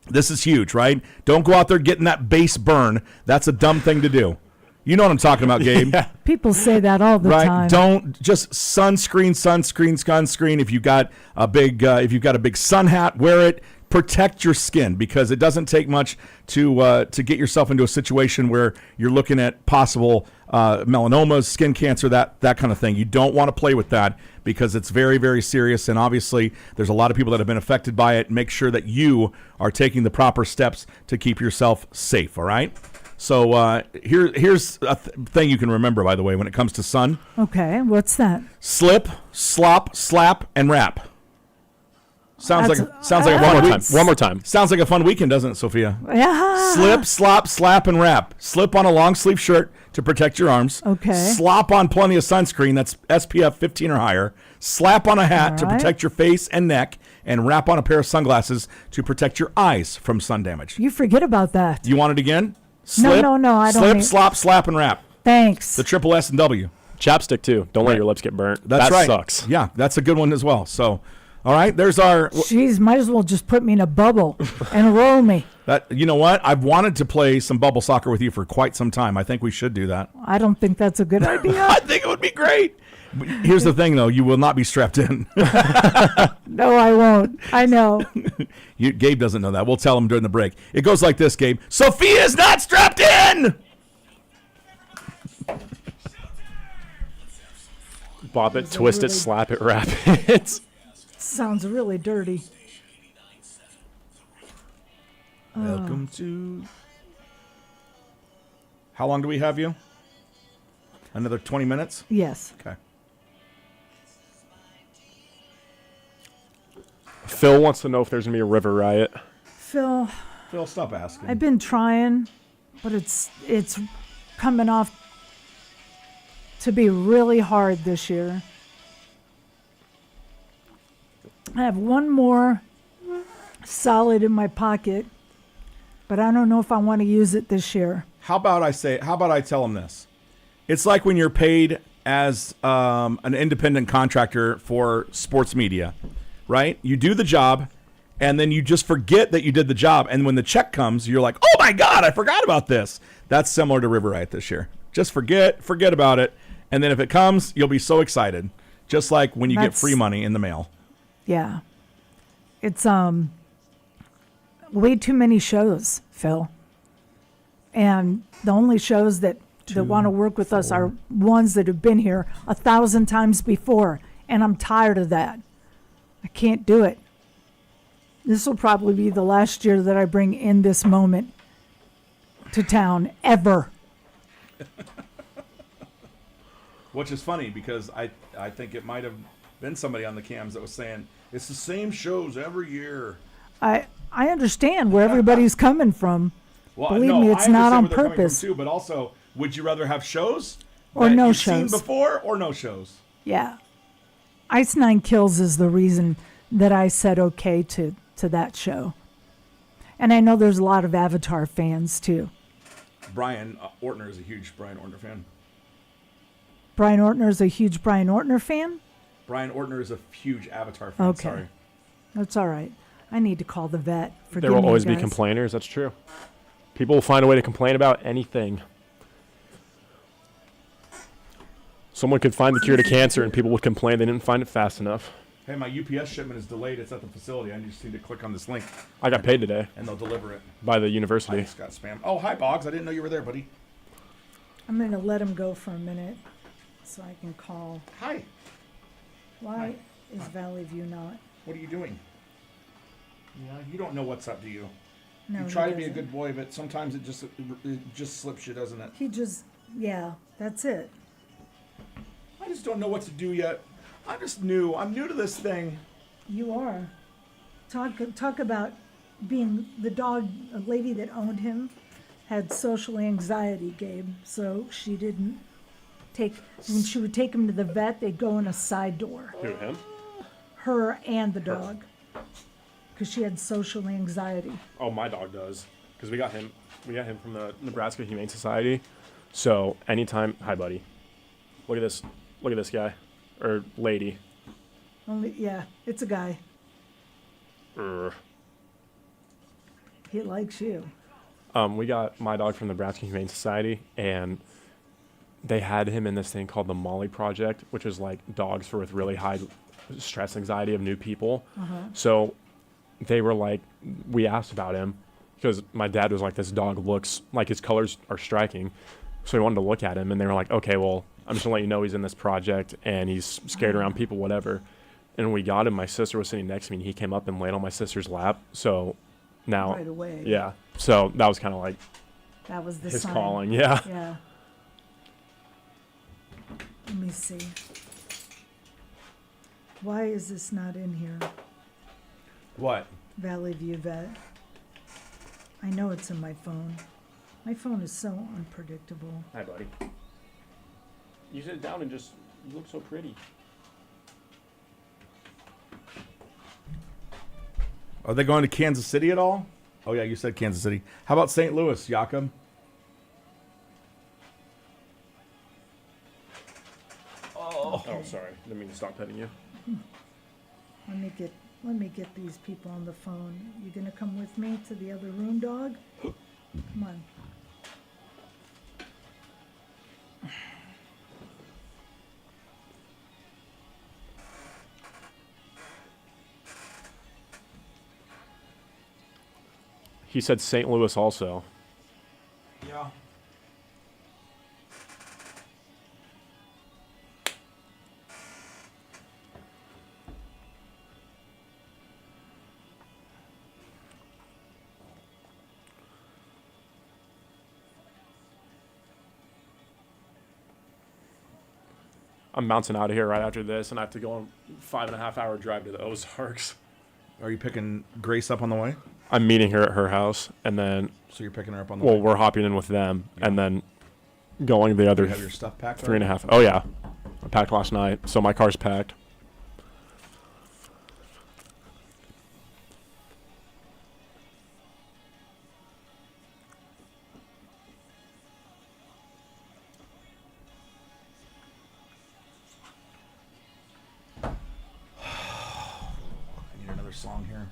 This is huge, right? Don't go out there getting that base burn. That's a dumb thing to do. You know what I'm talking about, Gabe. Yeah. People say that all the Right? time. Don't just sunscreen. If you've got a big sun hat, wear it. Protect your skin, because it doesn't take much to get yourself into a situation where you're looking at possible melanomas, skin cancer, that kind of thing. You don't want to play with that because it's very, very serious. And obviously, there's a lot of people that have been affected by it. Make sure that you are taking the proper steps to keep yourself safe. All right. So here's a thing you can remember, by the way, when it comes to sun. Okay, what's that? Slip, slop, slap, and wrap. Sounds like a fun One more time. Sounds like a fun weekend, doesn't it, Sophia? Yeah. Slip, slop, slap, and wrap. Slip on a long sleeve shirt to protect your arms. Okay. Slop on plenty of sunscreen, that's SPF 15 or higher. Slap on a hat to All right. protect your face and neck, and wrap on a pair of sunglasses to protect your eyes from sun damage. You forget about that. You want it again? No, Slip, I don't Slip, need- slop, slap, and wrap. Thanks. The triple S and W. Chapstick too. Don't let your lips get burnt. That's that right. sucks. Yeah, that's a good one as well. So, all right, there's our. Jeez, might as well just put me in a bubble and roll me. You know what? I've wanted to play some bubble soccer with you for quite some time. I think we should do that. I don't think that's a good idea. I think it would be great. Here's the thing, though. You will not be strapped in. No, I won't. I know. Gabe doesn't know that. We'll tell him during the break. It goes like this, Gabe. Sophia's not strapped in! Bop it, twist it, slap it, wrap it. Sounds really dirty. Welcome to... How long do we have you? Another 20 minutes? Yes. Okay. Phil wants to know if there's going to be a river riot. Phil, Stop asking. I've been trying, but it's coming off to be really hard this year. I have one more solid in my pocket, but I don't know if I want to use it this year. How about I tell them this? It's like when you're paid as an independent contractor for sports media, right? You do the job, and then you just forget that you did the job. And when the check comes, you're like, oh my God, I forgot about this. That's similar to River Riot this year. Just forget about it. And then if it comes, you'll be so excited. Just like when you get free money in the mail. Yeah. It's way too many shows, Phil. And the only shows that want to work with us are ones that have been here 1,000 times before. And I'm tired of that. I can't do it. This will probably be the last year that I bring In This Moment to town, ever. Which is funny because I think it might have been somebody on the cams that was saying, it's the same shows every year. I understand where everybody's coming from. Well, Believe no, me, it's I not understand on where they're coming from purpose. too, but also, would you rather have shows Or that no you've shows. seen before, or no shows? Yeah. Ice Nine Kills is the reason that I said okay to that show. And I know there's a lot of Avatar fans too. Brian Ortner is a huge Brian Ortner fan. Brian Ortner is a huge Brian Ortner fan? Brian Ortner is a huge Avatar fan. Okay. Sorry. That's all right. I need to call the vet. Forgive There will me, always be guys. complainers. That's true. People will find a way to complain about anything. Someone could find the cure to cancer and people would complain they didn't find it fast enough. Hey, my UPS shipment is delayed. It's at the facility. I just need to click on this link, I got paid today and they'll deliver it. by the I university. just got spam. Oh, hi, Boggs. I didn't know you were there, buddy. I'm going to let him go for a minute so I can call. Hi. Why is Valley View not? What are you doing? Yeah, you don't know what's up, do you? No, You he try to be a doesn't. good boy, but sometimes it just slips you, doesn't it? He just, yeah, that's it. I just don't know what to do yet. I'm just new. I'm new to this thing. You are. Talk about being the dog, a lady that owned him had social anxiety, Gabe. So she didn't when she would take him to the vet, they'd go in a side door. Who, him? Her and the dog. Because she had social anxiety. Oh, my dog does. Because we got him from the Nebraska Humane Society. So anytime, hi buddy. Look at this guy. Or lady. Yeah, it's a guy. Urgh. He likes you. We got my dog from the Nebraska Humane Society, and they had him in this thing called the Molly Project, which is like dogs with really high stress anxiety of new people. So they were like, we asked about him because my dad was like, this dog looks like his colors are striking. So we wanted to look at him, and they were like, okay, well, I'm just gonna let you know he's in this project and he's scared around people, whatever. And we got him. My sister was sitting next to me, and he came up and laid on my sister's lap. So now, Right away. yeah. So that was kind of like That was the his sign. calling, yeah. Yeah. Let me see. Why is this not in here? What? Valley View Vet. I know it's in my phone. My phone is so unpredictable. Hi, buddy. You sit down and just look so pretty. Are they going to Kansas City at all? Oh, yeah, you said Kansas City. How about St. Louis, Jakob? Oh, sorry. Didn't mean to stop petting you. Let me get these people on the phone. You gonna come with me to the other room, dog? Come on. He said St. Louis also. Yeah. I'm bouncing out of here right after this, and I have to go on a 5.5 hour drive to the Ozarks. Are you picking Grace up on the way? I'm meeting her at her house, and then, So you're picking her up on the well, way? we're hopping in with them, and then going the Do other you have your stuff packed? 3.5. Oh, yeah. I packed last night, so my car's packed. I need another song here.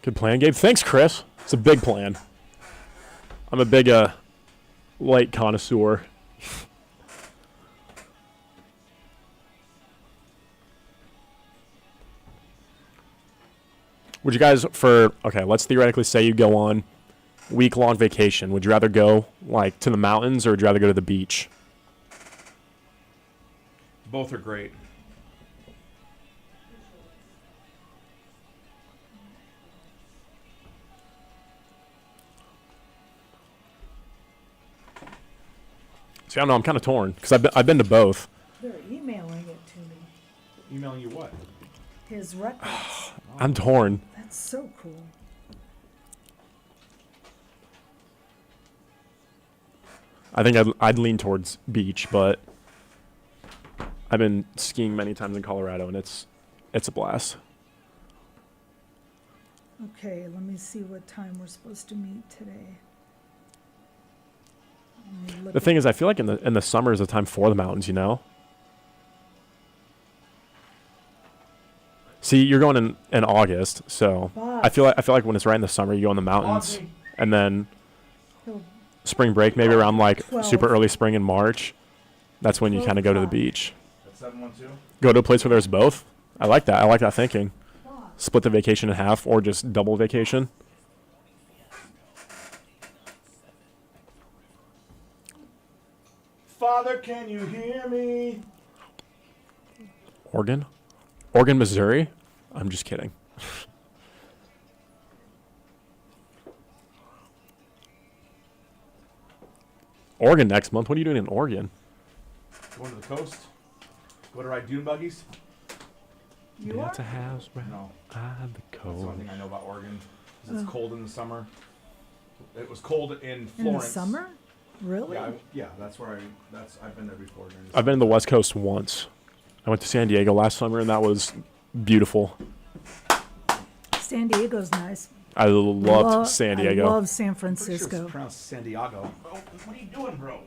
Good plan, Gabe. Thanks, Chris. It's a big plan. I'm a big light connoisseur. Would you guys, okay, let's theoretically say you go on week-long vacation. Would you rather go, like, to the mountains, or would you rather go to the beach? Both are great. See, I don't know. I'm kind of torn, because I've been to both. They're emailing it to me. Emailing you what? His records. I'm torn. That's so cool. I think I'd lean towards beach, but I've been skiing many times in Colorado, and it's a blast. Okay, let me see what time we're supposed to meet today. Let me look The thing is, I feel like in the summer is the time for the mountains, you know? See, you're going in August, so I feel like when it's right in the summer, you go in the mountains, and then He'll- spring break, maybe around like 12. super early spring in March. That's when you 12 kind of go to the o'clock. beach. That's 712? Go to a place where there's both. I like that. I like that thinking. Split the vacation in half, or just double vacation. Father, can you hear me? Oregon, Missouri. I'm just kidding. Oregon next month. What are you doing in Oregon? Going to the coast. Go to ride dune buggies. You are? It's a house round No, on the that's the one coast. thing I know about Oregon. 'Cause it's cold in the summer. It was cold in Florence. In the summer? Really? Yeah, that's where I've been there before. During the I've been to the West Coast once. I went to San Diego last summer, and that was beautiful. San Diego's nice. I loved San Diego. I love San Pretty sure Francisco. it's pronounced San Diego. Bro, what are you doing, bro?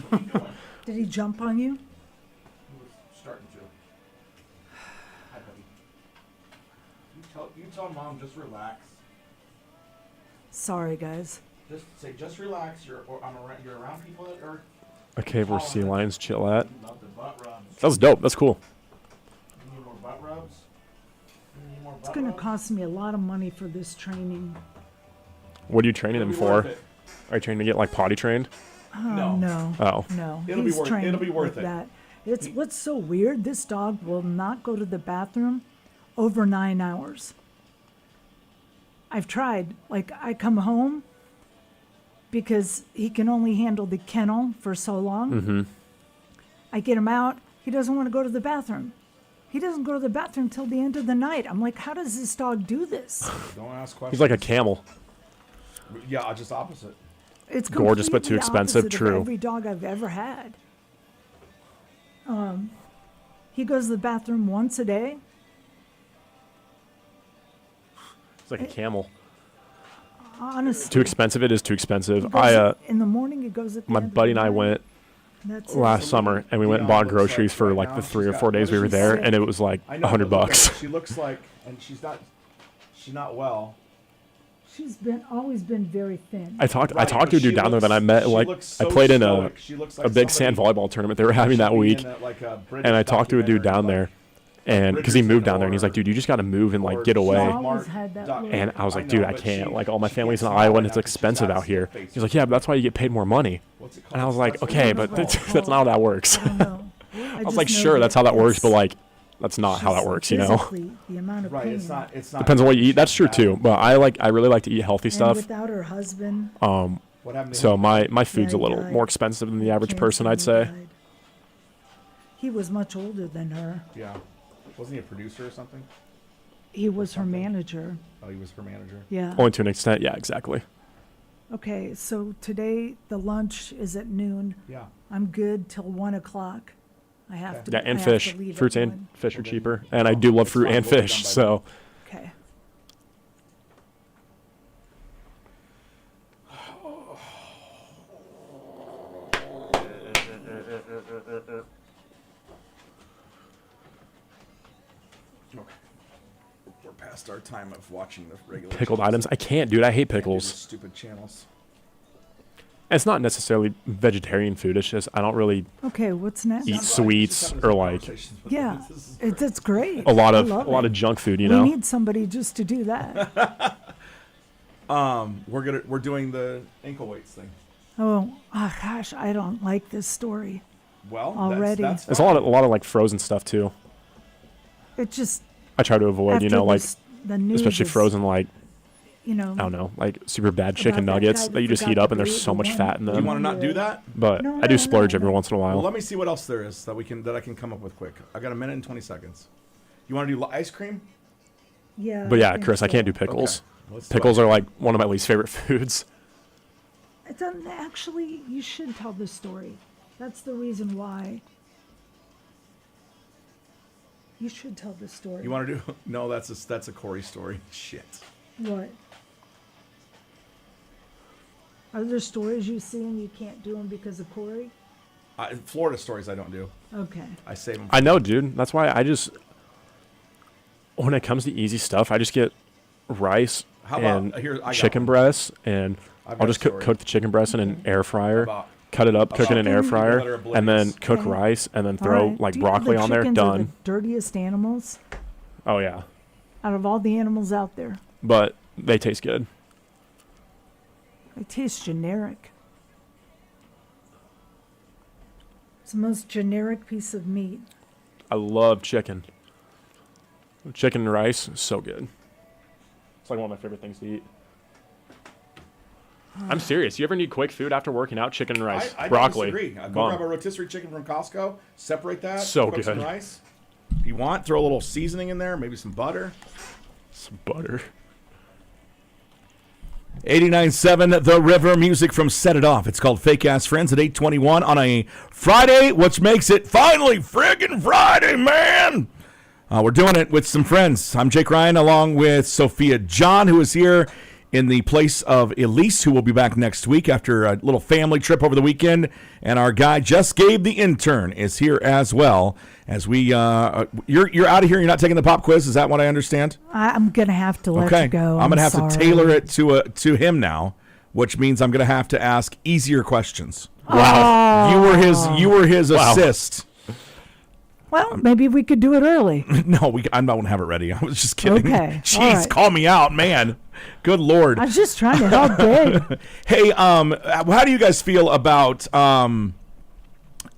What are you doing? Did he jump on you? He was starting to. Hi, buddy. You tell mom, just relax. Sorry, guys. Just say, just relax. You're around people that are. A cave where sea lions chill at. You love the butt rubs. That was dope. That's cool. You need more butt rubs. You need more butt It's going to rubs? cost me a lot of money for this training. What are you training them It'll be for? worth it. Are you training to get like potty trained? Oh, no. Oh. No. It'll be He's worth- trained it'll be worth like it. that. It's what's so weird. This dog will not go to the bathroom over 9 hours. I've tried. Like, I come home because he can only handle the kennel for so long. Mm-hmm. I get him out. He doesn't want to go to the bathroom. He doesn't go to the bathroom till the end of the night. I'm like, how does this dog do this? Don't ask questions. He's like a camel. Yeah, just opposite. It's Gorgeous, but too completely expensive, opposite of true. every dog I've ever had. He goes to the bathroom once a day. It's like a camel. Honestly, Too expensive. It is too he expensive. goes in the morning. He goes at the My end of buddy the and I night. went That's it. last summer, and we went and bought groceries for like the 3 or 4 days we were there, and it was like I know, $100 but look at bucks. her. She looks like, and she's not well. She's always been very thin. I talked Right, to but a dude she down there that I looks- met. she Like looks I so played in stoic. She looks like a big sand somebody volleyball tournament they were having that should be week, in a British and I talked to a dude documentary, down like, there, and because he Bridgerton moved down there, and he's or- like, dude, you just got to move and like or get away. She's Mark always had that Duck. look. And I was like, I dude, know, I but can't. she- Like all my she family's in gets Iowa, smaller and it's now 'cause she's expensive got out here. stiff face. He's like, yeah, but that's why you get paid more money. What's it called? And I was like, That's what okay, it but is. that's not how that works. I don't know. I was like, sure, that's how that works, but like, that's not how that works, you know. Physically, the amount of Right, pain. it's not. Depends on what you eat. That's true too. But I really like to eat healthy And stuff. without her husband. What happened to So him? my food's Yeah, a he little died. more expensive than the average Cancer, person, I'd he say. died. He was much older than her. Yeah, wasn't he a producer or something? He was her manager. Oh, he was her manager. Yeah. Only to an extent, yeah, exactly. Okay, so today the lunch is at noon. Yeah. I'm good till 1 o'clock. I have to. Yeah, I and have to fish. leave at Fruits and 1. fish are Okay. cheaper, and I do love It's fruit fine, and we'll be fish. done by So Okay. Okay. We're past our time of watching the regular pickled channels. items, I can't, dude. I hate Can't do these pickles. Stupid channels. And it's not necessarily vegetarian food. It's just I don't really Okay, what's next? eat Just sweets having or some like conversations with Yeah, them. This is it's great. a lot I of love a lot it. of junk food, you We know. need somebody just to do that. we're doing the ankle weights thing. Oh gosh, I don't like this story. Well, Already. that's It's a lot of like frozen stuff too. It just I try to avoid, after you know, like the news especially is, frozen like You know, I don't know, like super bad chicken that nuggets guy that you that just forgot heat up to and there's breathe so the much one- fat in Do you them. want to not do that? But No, I do no, splurge no, every no. once in a Well, while. let me see what else there is that I can come up with quick. I got a minute and 20 seconds. You want to do ice cream? yeah. But yeah, think Chris, I can't do so. pickles. Okay. Let's do Pickles ice are like one of my least favorite foods. It doesn't actually. You should tell the story. That's the reason why. You should tell the story. You want to do? No, that's a Corey story. Shit. What? Are there stories you see and you can't do them because of Corey? Florida stories I don't do. Okay. I save them. I know, dude. That's why I just when it comes to easy stuff, I just get rice How about- and here, I got chicken one. breasts, and I've I'll got a just story. cook the chicken breast in an air fryer, About- cut it up, cook it in an air people that fryer, are and then oblivious. cook Okay. rice, and then All throw right. like Do you know broccoli the on there. chickens are Done. the dirtiest animals Oh yeah, out of all the animals out there. but they taste good. They taste generic. It's the most generic piece of meat. I love chicken. Chicken and rice is so good. It's like one of my favorite things to eat. I'm serious. You ever need quick food after working out? Chicken and rice, I broccoli. don't disagree. Go Bomb. grab a rotisserie chicken from Costco, separate that, So cook some good. rice. If you want, throw a little seasoning in there, maybe some butter. Some butter. 89.7 The River, music from Set It Off. It's called Fake Ass Friends at 8:21 on a Friday, which makes it finally friggin' Friday, man. We're doing it with some friends. I'm Jake Ryan along with Sophia John, who is here in the place of Eliss, who will be back next week after a little family trip over the weekend. And our guy, just Gabe the intern, is here as well. As we, you're out of here. You're not taking the pop quiz. Is that what I understand? I'm going to have to let Okay. you go. I'm going to have sorry. to tailor it to him now, which means I'm going to have to ask easier questions. Wow. You were his Wow. assist. Well, maybe we could do it early. No, I don't have it ready. I was just kidding. Okay. Jeez, All right. call me out, man. Good Lord. I was just trying to help Gabe. Hey, how do you guys feel about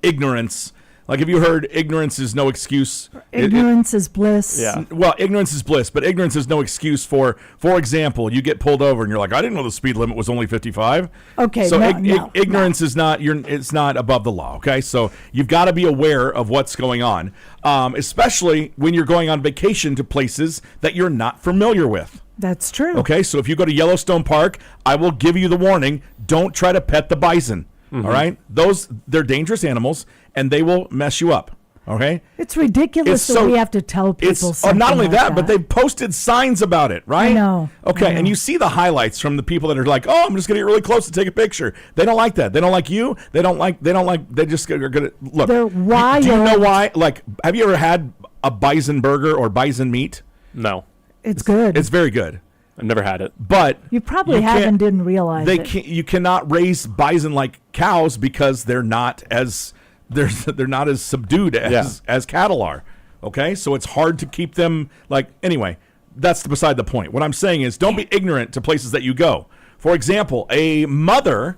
ignorance? Like, have you heard ignorance is no excuse? Ignorance is bliss. Yeah. Well, ignorance is bliss, but ignorance is no excuse for example, you get pulled over and you're like, I didn't know the speed limit was only 55. Okay, So no, ignorance is not, it's not above the law, okay? So you've got to be aware of what's going on, especially when you're going on vacation to places that you're not familiar with. That's true. Okay, so if you go to Yellowstone Park, I will give you the warning, don't try to pet the bison, all right? They're dangerous animals, and they will mess you up, okay? It's ridiculous that we have to tell people something not only like that, but they've posted signs about it, right? I know. Okay, I know. and you see the highlights from the people that are like, "Oh, I'm just going to get really close to take a picture." They don't like that. They don't like you. They just are going to look. They're wild. Do you know why? Like, have you ever had a bison burger or bison meat? No, It's good. It's very good. I've never had it. But you probably can't- haven't didn't realize it. you cannot raise bison like cows because they're not as they're not as subdued as cattle are. Okay, so it's hard to keep them like anyway. That's beside the point. What I'm saying is, don't be ignorant to places that you go. For example, a mother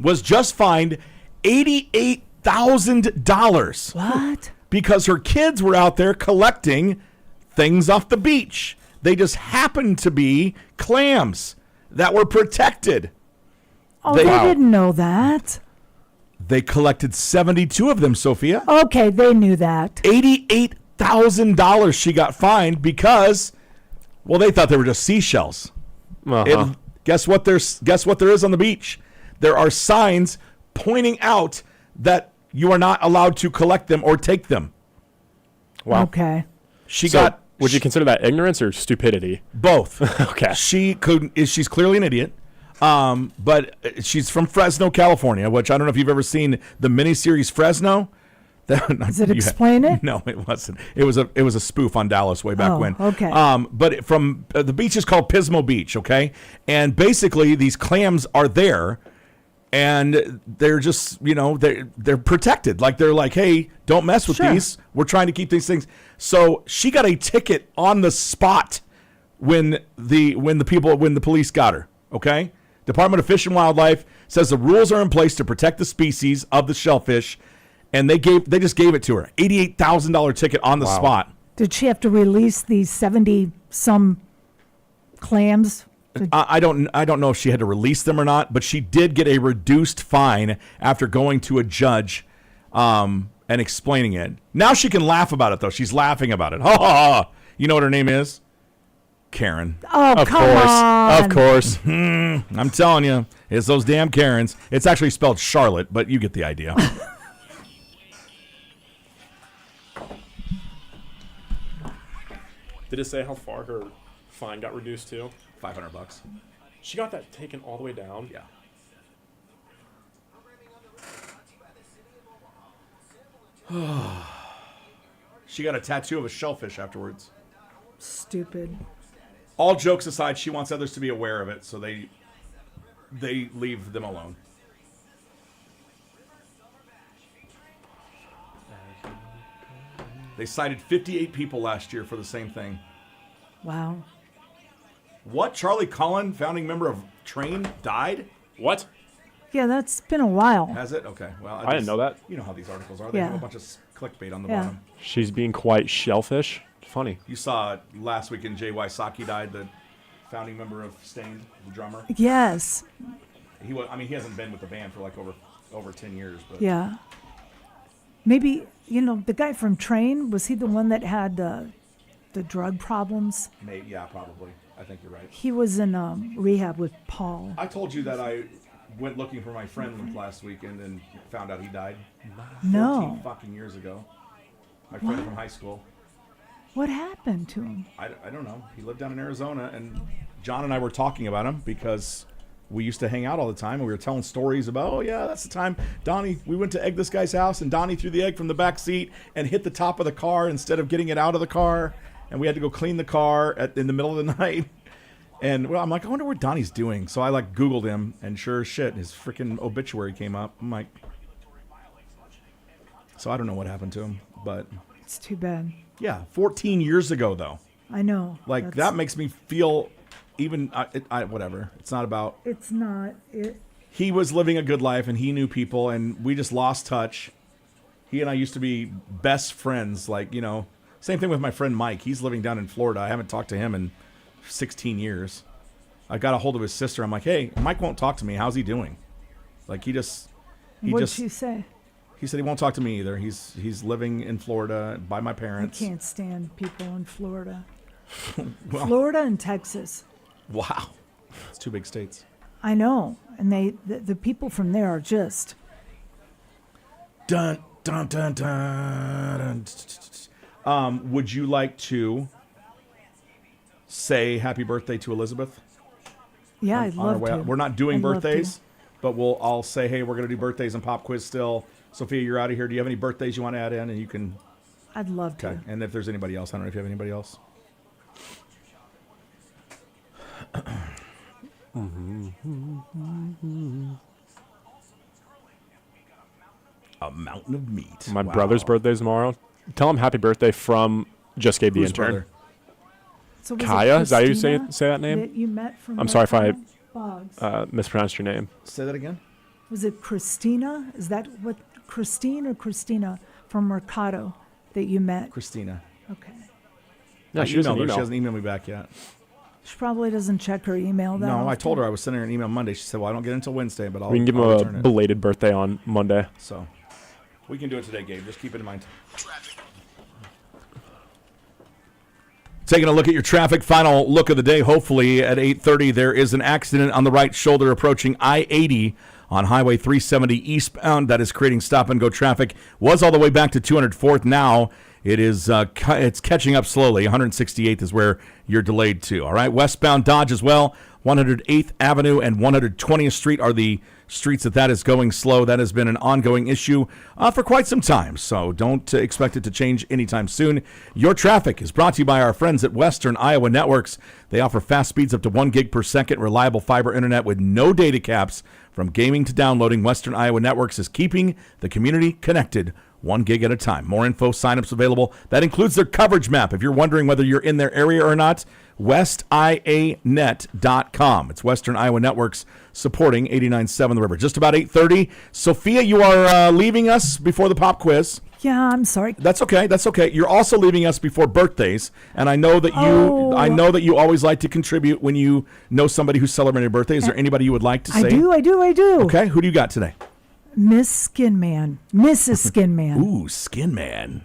was just fined $88,000 What? because her kids were out there collecting things off the beach. They just happened to be clams that were protected. Oh, They- they Wow. didn't know that. They collected 72 of them, Sophia. Okay, they knew that. $88,000 she got fined because, well, they thought they were just seashells. Uh-huh. Guess what there is on the beach? There are signs pointing out that you are not allowed to collect them or take them. Wow. Okay. Would you consider that ignorance or stupidity? Both. Okay. She's clearly an idiot. But she's from Fresno, California, which I don't know if you've ever seen the miniseries Fresno. Does it explain it? No, it wasn't. It was a spoof on Dallas way back Oh, when. okay. But from the beach is called Pismo Beach, okay? And basically these clams are there, and they're just they're protected. Like they're like, hey, don't mess with Sure. these. We're trying to keep these things. So she got a ticket on the spot when the police got her. Okay. Department of Fish and Wildlife says the rules are in place to protect the species of the shellfish, and they just gave it to her. $88,000 ticket on the spot. Did she have to release these 70-some clams? I don't know if she had to release them or not, but she did get a reduced fine after going to a judge and explaining it. Now she can laugh about it, though. She's laughing about it. Ha ha ha. You know what her name is? Karen. Oh, Of come course. on. Of course. I'm telling you, it's those damn Karens. It's actually spelled Charlotte, but you get the idea. Did it say how far her fine got reduced to? $500. She got that taken all the way down. Yeah. She got a tattoo of a shellfish afterwards. Stupid. All jokes aside, she wants others to be aware of it, so they leave them alone. They cited 58 people last year for the same thing. Wow. What? Charlie Cullen, founding member of Train, died? What? Yeah, that's been a while. Has it? Okay. Well, I didn't know that. You know how these articles are. They Yeah. have a bunch of clickbait on the Yeah. bottom. She's being quite shellfish. Funny. You saw last weekend J.Y. Saki died, the founding member of Stained, the drummer. Yes. He was. I mean, he hasn't been with the band for like over 10 years. But Yeah. Maybe, the guy from Train, was he the one that had the drug problems? yeah, probably. I think you're right. He was in rehab with Paul. I told you that I went looking for my friend last weekend and found out he died 14 No. fucking years ago. My friend from high school. What happened to him? I don't know. He lived down in Arizona, and John and I were talking about him because we used to hang out all the time, and we were telling stories about, oh, yeah, that's the time we went to egg this guy's house, and Donnie threw the egg from the back seat and hit the top of the car instead of getting it out of the car, and we had to go clean the car in the middle of the night. And, well, I'm like, I wonder what Donnie's doing. So I, Googled him, and sure as shit, his freaking obituary came up. I'm like, so I don't know what happened to him, but... It's too bad. Yeah, 14 years ago, though. I know. That makes me feel even, whatever. It's not about... It's not. He was living a good life, and he knew people, and we just lost touch. He and I used to be best friends, same thing with my friend Mike. He's living down in Florida. I haven't talked to him in 16 years. I got a hold of his sister. I'm like, hey, Mike won't talk to me. How's he doing? What'd she say? He said he won't talk to me either. He's living in Florida by my I parents. can't stand people in Florida. Well, Florida and Texas. wow. It's two big states. I know. And the people from there are just... Dun, dun, dun, dun, dun. Would you like to say happy birthday to Elizabeth? Yeah, I'd On our love way to. out? We're not doing I'd love birthdays, to. but I'll say, hey, we're going to do birthdays and pop quiz still. Sophia, you're out of here. Do you have any birthdays you want to add in? And you can... I'd love to. Okay. And if there's anybody else, I don't know if you have anybody else. A mountain of meat. My Wow. brother's birthday's tomorrow. Tell him happy birthday from Just Gabe the Whose Intern. brother? So was it Kaya? Is that how you Christina say that name? That you met from I'm sorry if I Boggs. mispronounced your name. Say that again? Was it Christina? Is that what Christine or Christina from Mercado that you met? Christina. Okay. Yeah, I she doesn't emailed her. She email. hasn't emailed me back yet. She probably doesn't check her email that No, I often. told her I was sending her an email Monday. She said, well, I don't get it until Wednesday, but I'll We can give him I'll a return it. belated birthday on Monday. So we can do it today, Gabe. Just keep it in mind. Taking a look at your traffic, final look of the day. Hopefully at 8:30, there is an accident on the right shoulder approaching I-80 on Highway 370 eastbound. That is creating stop-and-go traffic. Was all the way back to 204th. Now it is it's catching up slowly. 168th is where you're delayed to. All right, westbound Dodge as well. 108th Avenue and 120th Street are the streets that is going slow. That has been an ongoing issue for quite some time, so don't expect it to change anytime soon. Your traffic is brought to you by our friends at Western Iowa Networks. They offer fast speeds up to 1 gig per second, reliable fiber internet with no data caps. From gaming to downloading, Western Iowa Networks is keeping the community connected 1 gig at a time. More info, signups available. That includes their coverage map. If you're wondering whether you're in their area or not, westianet.com. It's Western Iowa Networks supporting 89.7 The River. Just about 8:30. Sophia, you are leaving us before the pop quiz. Yeah, I'm sorry. That's okay. That's okay. You're also leaving us before birthdays, and I know that Oh. you always like to contribute when you know somebody who's celebrating a birthday. Is there anybody you would like to say? I do. Okay, who do you got today? Miss Skinman. Mrs. Skinman. Ooh, Skin Man.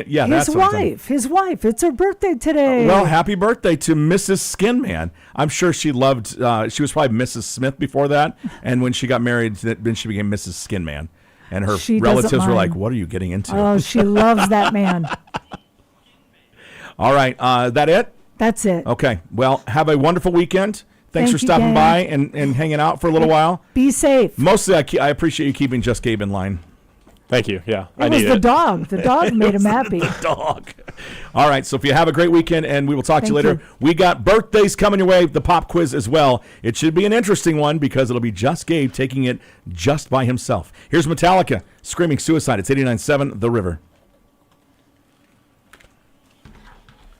Yeah, that's his what I'm talking- wife. His wife. It's her birthday today. Well, happy birthday to Mrs. Skin Man. I'm sure she loved. She was probably Mrs. Smith before that, and when she got married, then she became Mrs. Skin Man. And her She doesn't relatives were like, mind. "What are you getting into?" Oh, she loves that man. All right, that it? That's it. Okay. Well, have a wonderful weekend. Thanks Thank for you, stopping Gabe. by and hanging out for a little while. Be safe. Mostly, I appreciate you keeping Just Gabe in line. Thank you. Yeah, It I was need the it. dog. The dog made him happy. Dog. All right, Sophia, have a great weekend, and we will talk to you Thank later. you. We got birthdays coming your way, the pop quiz as well. It should be an interesting one because it'll be Just Gabe taking it just by himself. Here's Metallica, Screaming Suicide. It's 89.7 The River.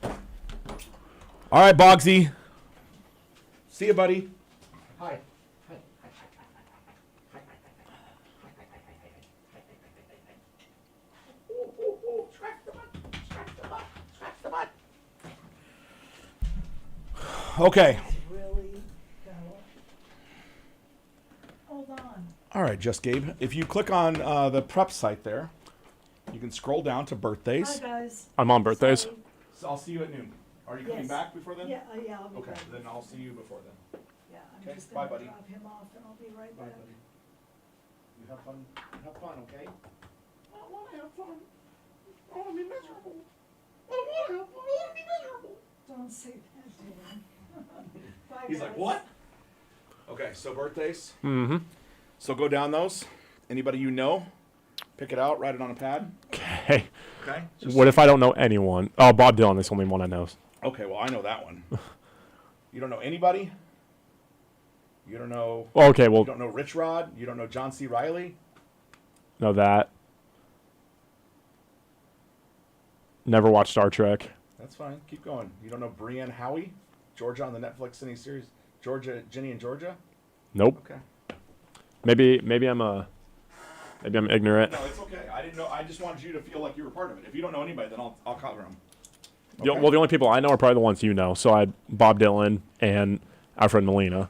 All right, Boggsy. See you, buddy. Hi. Okay. Really go. Hold on. All right, Just Gabe. If you click on the prep site there, you can scroll down to Hi, birthdays. guys. I'm on birthdays. Sorry. So I'll see you at noon. Are you coming Yes. back before then? Yeah, I'll be Okay, back. then I'll see you before then. Yeah, I'm Okay, just bye, gonna buddy. drop him off and I'll be right back. You have fun. Have fun, okay? I don't want to have fun. I want to be miserable. I don't want to have fun. I want to be miserable. Don't say that to him. Bye, He's like, guys. what? Okay, so birthdays. Mm-hmm. So go down those. Anybody you know, pick it out, write it on a pad. Okay. Okay. What if I don't know anyone? Oh, Bob Dylan is the only one I know. Okay, well I know that one. You don't know anybody. You don't know. Okay, well, You don't know Rich Rod. You don't know John C. Riley. know that. Never watched Star Trek. That's fine. Keep going. You don't know Brienne Howie, Georgia on the Netflix Cine series, Georgia, Ginny and Georgia. Nope. Okay. Maybe I'm ignorant. No, it's okay. I didn't know. I just wanted you to feel like you were part of it. If you don't know anybody, then I'll cover them. Well, the only people I know are probably the ones you know. So I had Bob Dylan and Alfred Molina.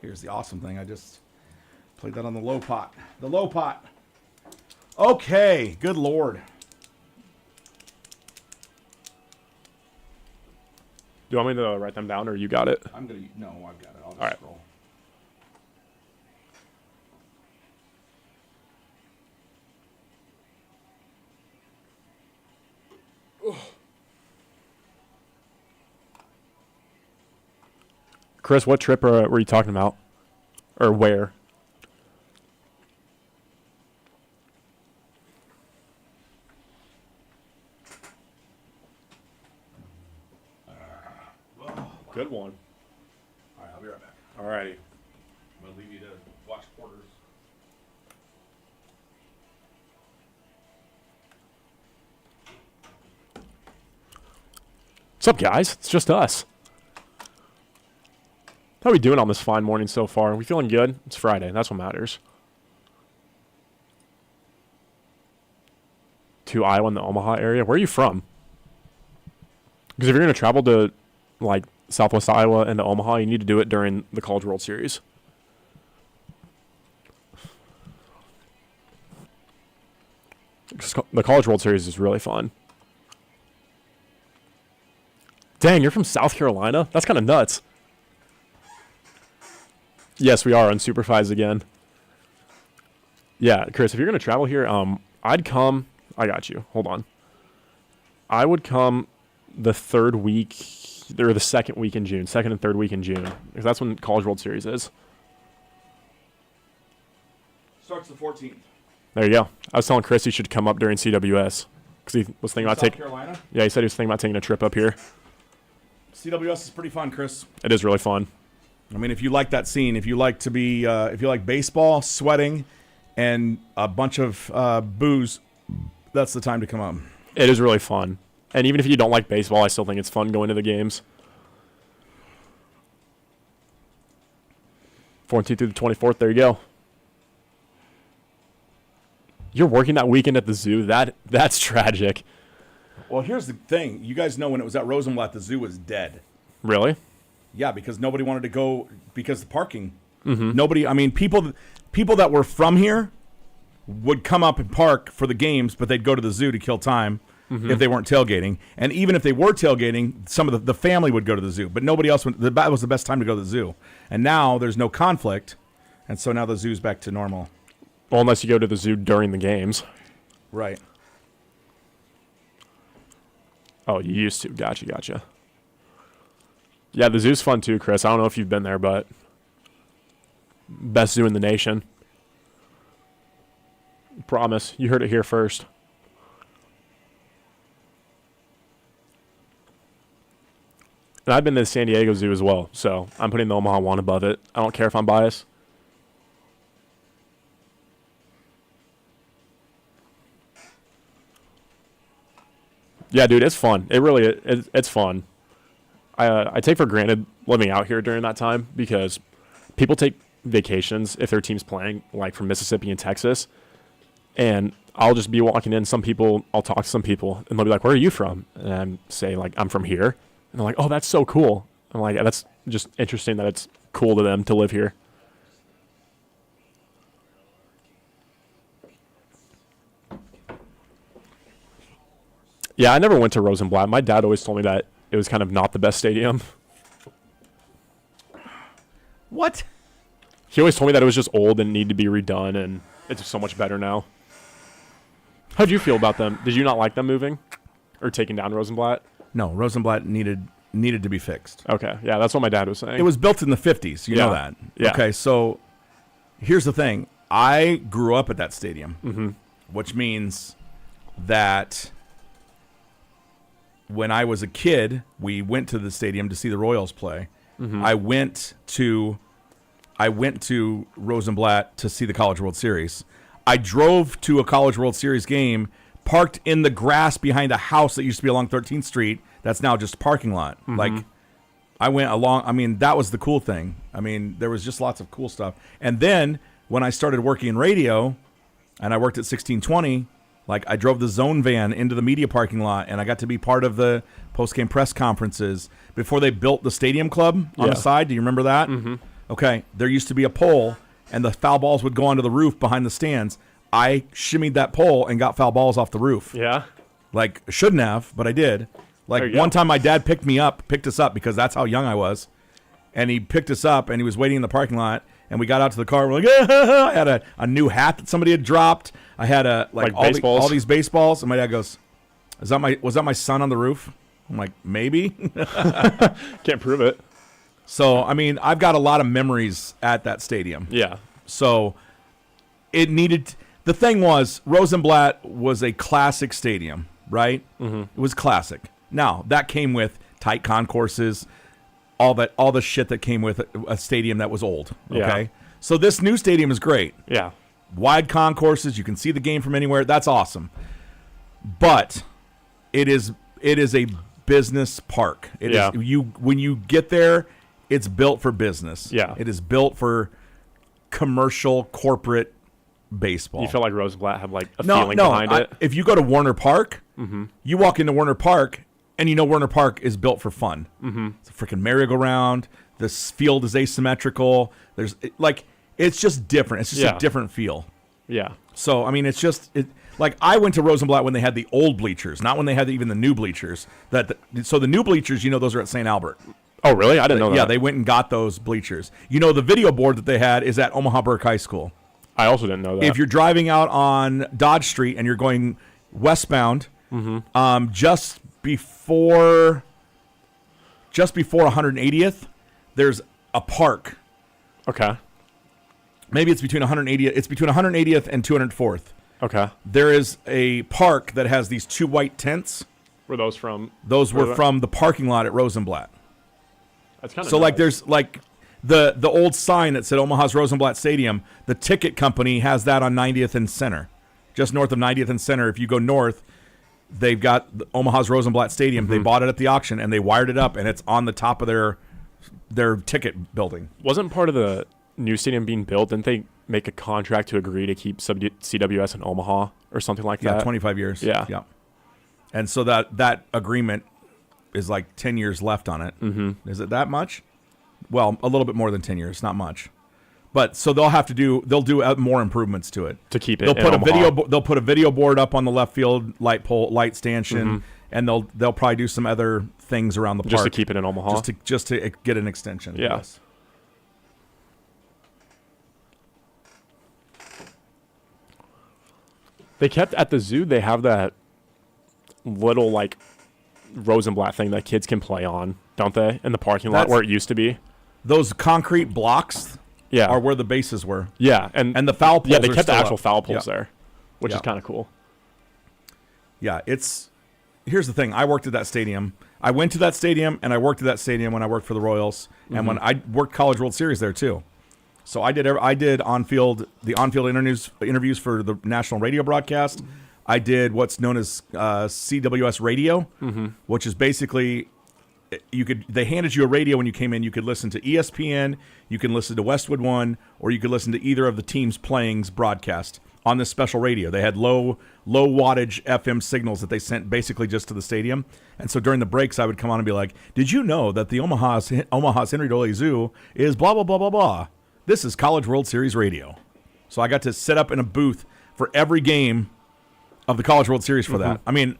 Here's the awesome thing. I just played that on the low pot. The low pot. Okay. Good Lord. Do you want me to write them down, or you got it? I'm gonna. No, I've got it. I'll just All right. scroll. Chris, what trip were you talking about, or where? Good one. All right, I'll be right back. All righty. I'm gonna leave you to watch quarters. What's up, guys? It's just us. How are we doing on this fine morning so far? Are we feeling good? It's Friday. That's what matters. To Iowa in the Omaha area. Where are you from? Because if you're going to travel to, like, Southwest Iowa and to Omaha, you need to do it during the College World Series. The College World Series is really fun. Dang, you're from South Carolina? That's kind of nuts. Yes, we are on Superfies again. Yeah, Chris, if you're going to travel here, I'd come. I got you. Hold on. I would come the third week, or the second week in June, second and third week in June, because that's when College World Series is. Starts the 14th. There you go. I was telling Chris he should come up during CWS because he was thinking about South taking. Carolina. Yeah, he said he was thinking about taking a trip up here. CWS is pretty fun, Chris. It is really fun. I mean, if you like that scene, if you like to be, if you like baseball, sweating, and a bunch of booze, that's the time to come up. It is really fun. And even if you don't like baseball, I still think it's fun going to the games. 14th through the 24th, there you go. You're working that weekend at the zoo? That's tragic. Well, here's the thing. You guys know when it was at Rosenblatt, the zoo was dead. Really? Yeah, because nobody wanted to go because the parking. Mm-hmm. Nobody, I mean, people that were from here would come up and park for the games, but they'd go to the zoo to kill time if they weren't tailgating. And even if they were tailgating, some of the family would go to the zoo, but nobody else went. That was the best time to go to the zoo. And now there's no conflict, and so now the zoo's back to normal. Well, unless you go to the zoo during the games. Right. Oh, you used to. Gotcha. Yeah, the zoo's fun too, Chris. I don't know if you've been there, but best zoo in the nation. Promise. You heard it here first. And I've been to the San Diego Zoo as well, so I'm putting the Omaha one above it. I don't care if I'm biased. Yeah, dude, it's fun. It really it's fun. I take for granted living out here during that time because people take vacations if their team's playing, like from Mississippi and Texas, and I'll just be walking in. I'll talk to some people, and they'll be like, "Where are you from?" And I'm say like, "I'm from here," and they're like, "Oh, that's so cool." I'm like, "That's just interesting that it's cool to them to live here." Yeah, I never went to Rosenblatt. My dad always told me that it was kind of not the best stadium. What? He always told me that it was just old and needed to be redone, and it's so much better now. How'd you feel about them? Did you not like them moving or taking down Rosenblatt? No, Rosenblatt needed to be fixed. Okay, yeah, that's what my dad was saying. It was built in the 50s. You know Yeah. that. Yeah. Okay, so here's the thing. I grew up at that stadium, which means that when I was a kid, we went to the stadium to see the Royals play. I went to Rosenblatt to see the College World Series. I drove to a College World Series game, parked in the grass behind a house that used to be along 13th Street. That's now just a parking lot. Like, I went along. I mean, that was the cool thing. I mean, there was just lots of cool stuff. And then when I started working in radio, and I worked at 1620, like I drove the zone van into the media parking lot, and I got to be part of the post-game press conferences before they built the stadium club on the side. Do you remember that? Okay, there used to be a pole, and the foul balls would go onto the roof behind the stands. I shimmied that pole and got foul balls off the roof. Yeah. Like, shouldn't have, but I did. Like, one time my dad picked us up because that's how young I was. And he picked us up, and he was waiting in the parking lot, and we got out to the car. We're like, I had a new hat that somebody had dropped. I had all these baseballs. And my dad goes, was that my son on the roof? I'm like, maybe. Can't prove it. So, I mean, I've got a lot of memories at that stadium. Yeah. So, it needed... The thing was, Rosenblatt was a classic stadium, right? It was classic. Now, that came with tight concourses, all the shit that came with a stadium that was old, okay? Yeah. So, this new stadium is great. Yeah. Wide concourses, you can see the game from anywhere. That's awesome. But it is a business park. It is when you get there, it's built for business. Yeah. It is built for commercial, corporate baseball. You feel like Rosenblatt had like a feeling behind it? If you go to Warner Park, you walk into Warner Park, and you know Warner Park is built for fun. It's a freaking merry-go-round. This field is asymmetrical. It's just different. It's just a different feel. Yeah. So, I mean, it's just... Like, I went to Rosenblatt when they had the old bleachers, not when they had even the new bleachers. So the new bleachers, those are at St. Albert. Oh, really? I didn't know that. Yeah, they went and got those bleachers. The video board that they had is at Omaha Burke High School. I also didn't know that. If you're driving out on Dodge Street and you're going westbound, just before 180th, there's a park. Okay. Maybe it's between 180th. It's between 180th and 204th. Okay. There is a park that has these two white tents. Were those from? Those were from the parking lot at Rosenblatt. That's kind of so nice. like there's like the old sign that said Omaha's Rosenblatt Stadium. The ticket company has that on 90th and Center, just north of 90th and Center. If you go north, they've got the Omaha's Rosenblatt Stadium. They bought it at the auction and they wired it up, and it's on the top of their ticket building. Wasn't part of the new stadium being built? Didn't they make a contract to agree to keep CWS in Omaha or something like that? Yeah, 25 years. Yeah. And so that agreement is like 10 years left on it. Is it that much? Well, a little bit more than 10 years, not much. But so they'll do more improvements to it to keep it. They'll put a video board up on the left field light stanchion, and they'll probably do some other things around the park just to keep it in Omaha. Just to get an extension. Yeah. Yes. They kept at the zoo. They have that little like Rosenblatt thing that kids can play on, don't they? In the parking lot where it used to be. Those concrete blocks, are where the bases were. Yeah, and the foul poles. Yeah, they kept the actual foul poles there, which is kind of cool. Yeah, here's the thing. I worked at that stadium. I went to that stadium, and I worked at that stadium when I worked for the Royals, and when I worked College World Series there too. So I did the on-field interviews for the national radio broadcast. I did what's known as CWS radio, which is basically they handed you a radio when you came in. You could listen to ESPN, you can listen to Westwood One, or you could listen to either of the teams' playing's broadcast on this special radio. They had low wattage FM signals that they sent basically just to the stadium. And so during the breaks, I would come on and be like, did you know that the Omaha's Henry Dolly Zoo is blah, blah, blah, blah, blah. This is College World Series radio. So I got to sit up in a booth for every game of the College World Series for that. I mean,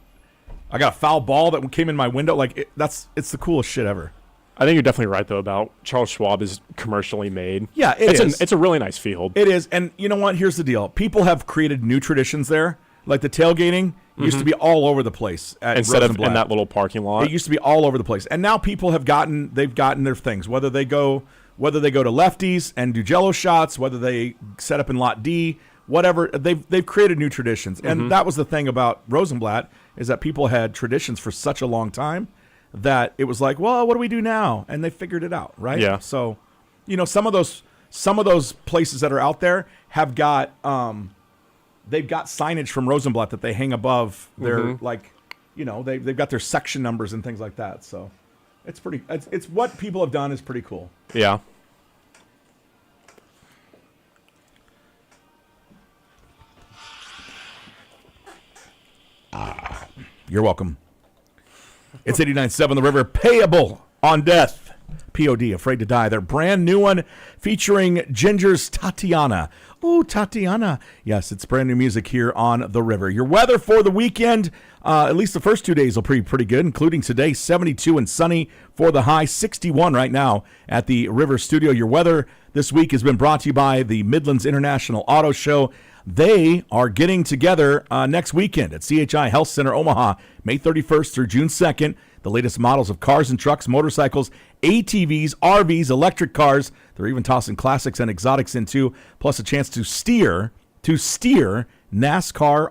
I got a foul ball that came in my window. Like, it's the coolest shit ever. I think you're definitely right, though, about Charles Schwab is commercially made. Yeah, it's a really nice field. It is. And you know what? Here's the deal. People have created new traditions there. Like the tailgating used to be all over the place at Instead of Rosenblatt. in that little parking lot. It used to be all over the place. And now people have gotten their things. Whether they go to Lefties and do Jello shots, whether they set up in Lot D, whatever, they've created new traditions. And that was the thing about Rosenblatt, is that people had traditions for such a long time that it was like, well, what do we do now? And they figured it out, right? Yeah. So, some of those places that are out there have got they've got signage from Rosenblatt that they hang above their they've got their section numbers and things like that. So it's pretty. It's what people have done is pretty cool. Yeah. You're welcome. It's 89.7 The River, payable on death. P.O.D., Afraid to Die. Their brand new one featuring Ginger's Tatiana. Oh, Tatiana. Yes, it's brand new music here on The River. Your weather for the weekend, at least the first 2 days will be pretty good, including today, 72 and sunny for the high, 61 right now at the River Studio. Your weather this week has been brought to you by the Midlands International Auto Show. They are getting together next weekend at CHI Health Center, Omaha, May 31st through June 2nd. The latest models of cars and trucks, motorcycles, ATVs, RVs, electric cars. They're even tossing classics and exotics in too, plus a chance to steer NASCAR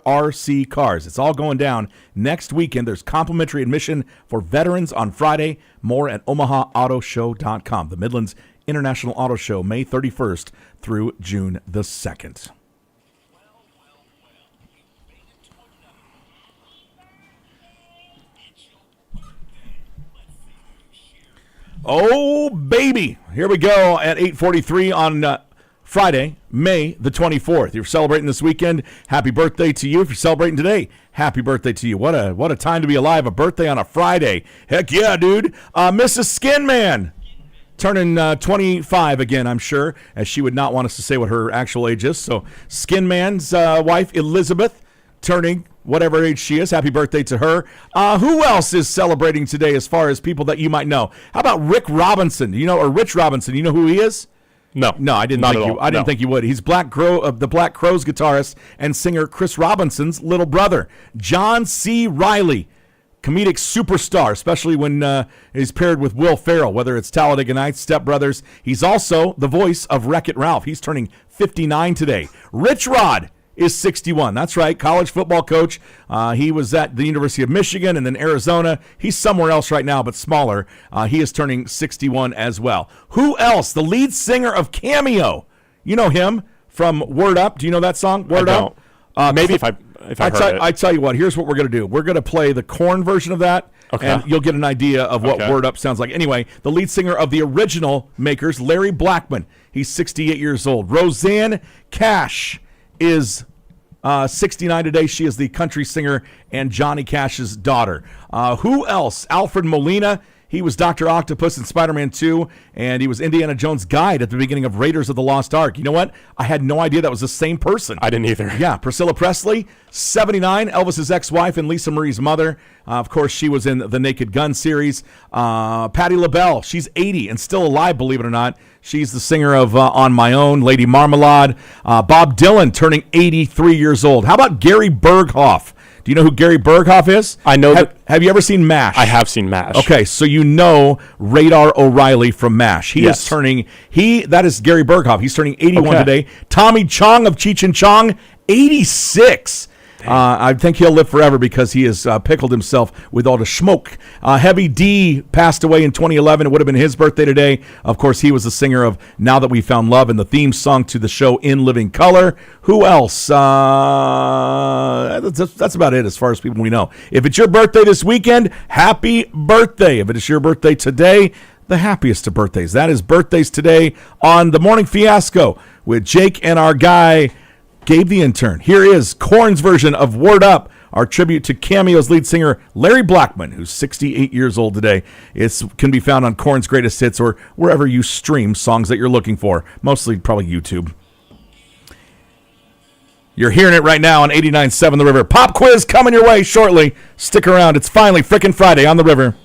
RC cars. It's all going down next weekend. There's complimentary admission for veterans on Friday. More at OmahaAutoShow.com. The Midlands International Auto Show, May 31st through June the 2nd. Oh, baby. Here we go at 8:43 on Friday, May the 24th. You're celebrating this weekend. Happy birthday to you. If you're celebrating today, happy birthday to you. What a time to be alive. A birthday on a Friday. Heck yeah, dude. Mrs. Skinman turning 25 again, I'm sure, as she would not want us to say what her actual age is. So Skinman's wife, Elizabeth, turning whatever age she is. Happy birthday to her. Who else is celebrating today as far as people that you might know? How about Rick Robinson? Rich Robinson. You know who he is? No, I didn't think you. I didn't think you would. He's the Black Crowes guitarist and singer Chris Robinson's little brother. John C. Reilly, comedic superstar, especially when he's paired with Will Ferrell, whether it's Talladega Nights, Step Brothers. He's also the voice of Wreck-It Ralph. He's turning 59 today. Rich Rod is 61. That's right, college football coach. He was at the University of Michigan and then Arizona. He's somewhere else right now, but smaller. He is turning 61 as well. Who else? The lead singer of Cameo. You know him from Word Up. Do you know that song, Word Up? Maybe if I heard it. I tell you what, here's what we're going to do. We're going to play the Korn version of that, and you'll get an idea of what Word Up sounds like. Anyway, the lead singer of the original makers, Larry Blackmon. He's 68 years old. Roseanne Cash is 69 today. She is the country singer and Johnny Cash's daughter. Who else? Alfred Molina. He was Dr. Octopus in Spider-Man 2, and he was Indiana Jones' guide at the beginning of Raiders of the Lost Ark. You know what? I had no idea that was the same person. I didn't either. Yeah, Priscilla Presley, 79, Elvis's ex-wife and Lisa Marie's mother. Of course, she was in the Naked Gun series. Patti LaBelle, she's 80 and still alive, believe it or not. She's the singer of On My Own, Lady Marmalade. Bob Dylan turning 83 years old. How about Gary Berghoff? Do you know who Gary Berghoff is? I know. Have you ever seen MASH? I have seen MASH. Okay, so you know Radar O'Reilly from MASH. He is turning, that is Gary Berghoff. He's turning 81 today. Tommy Chong of Cheech and Chong, 86. I think he'll live forever because he has pickled himself with all the smoke. Heavy D passed away in 2011. It would have been his birthday today. Of course, he was the singer of Now That We Found Love and the theme song to the show In Living Color. Who else? That's about it as far as people we know. If it's your birthday this weekend, happy birthday. If it is your birthday today, the happiest of birthdays. That is birthdays today on The Morning Fiasco with Jake and our guy, Gabe the Intern. Here is Korn's version of Word Up, our tribute to Cameo's lead singer, Larry Blackmon, who's 68 years old today. It can be found on Korn's Greatest Hits or wherever you stream songs that you're looking for, mostly probably YouTube. You're hearing it right now on 89.7 The River. Pop quiz coming your way shortly. Stick around. It's finally frickin' Friday on The River.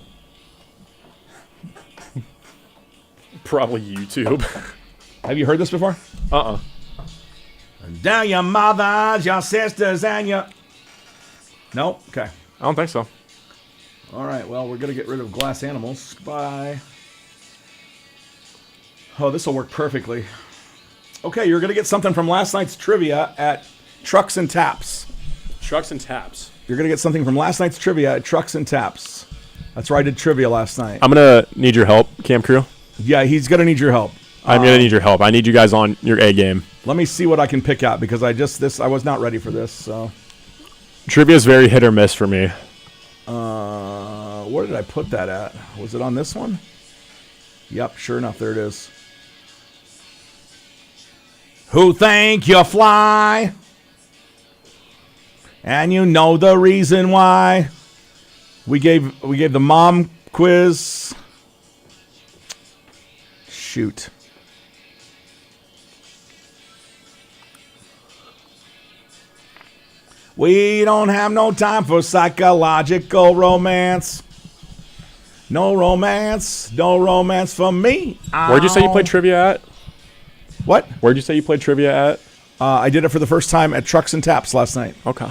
Probably YouTube. Have you heard this before? Down your mothers, your sisters, and your... No? Okay. I don't think so. All right, well, we're going to get rid of glass animals. Bye. Oh, this will work perfectly. Okay, you're going to get something from last night's trivia at Trucks and Taps. Trucks and Taps. You're going to get something from last night's trivia at Trucks and Taps. That's where I did trivia last night. I'm going to need your help, Cam Crew. Yeah, he's going to need your help. I'm going to need your help. I need you guys on your A game. Let me see what I can pick out because I was not ready for this, so... Trivia is very hit or miss for me. Where did I put that at? Was it on this one? Yep, sure enough, there it is. Who think you fly? And you know the reason why. We gave the mom quiz. Shoot. We don't have no time for psychological romance. No romance for me. Where'd you say you played trivia at? What? Where'd you say you played trivia at? I did it for the first time at Trucks and Taps last night. Okay.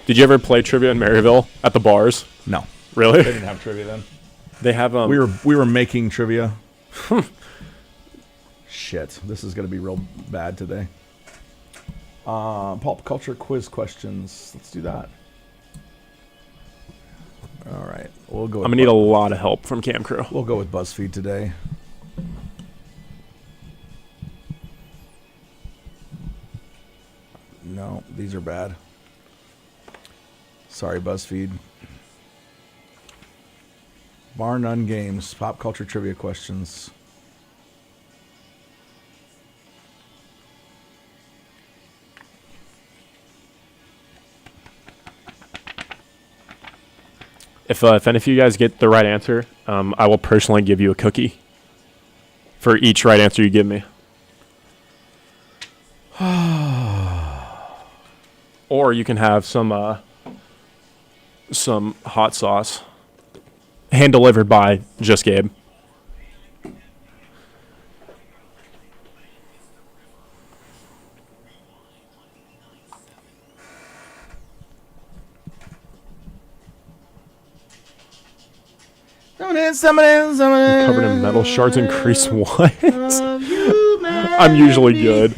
Did you ever play trivia in Maryville at the bars? No. Really? They didn't have trivia then. They have We were making trivia. Shit, this is gonna be real bad today. Pulp culture quiz questions. Let's do that. All right, we'll go. I'm gonna need a lot of help from Cam Crew. We'll go with BuzzFeed today. No, these are bad. Sorry, BuzzFeed. Bar none games. Pop culture trivia questions. If any of you guys get the right answer, I will personally give you a cookie for each right answer you give me. Or you can have some hot sauce hand delivered by Just Gabe. Covered in metal shards increase what? I'm usually good.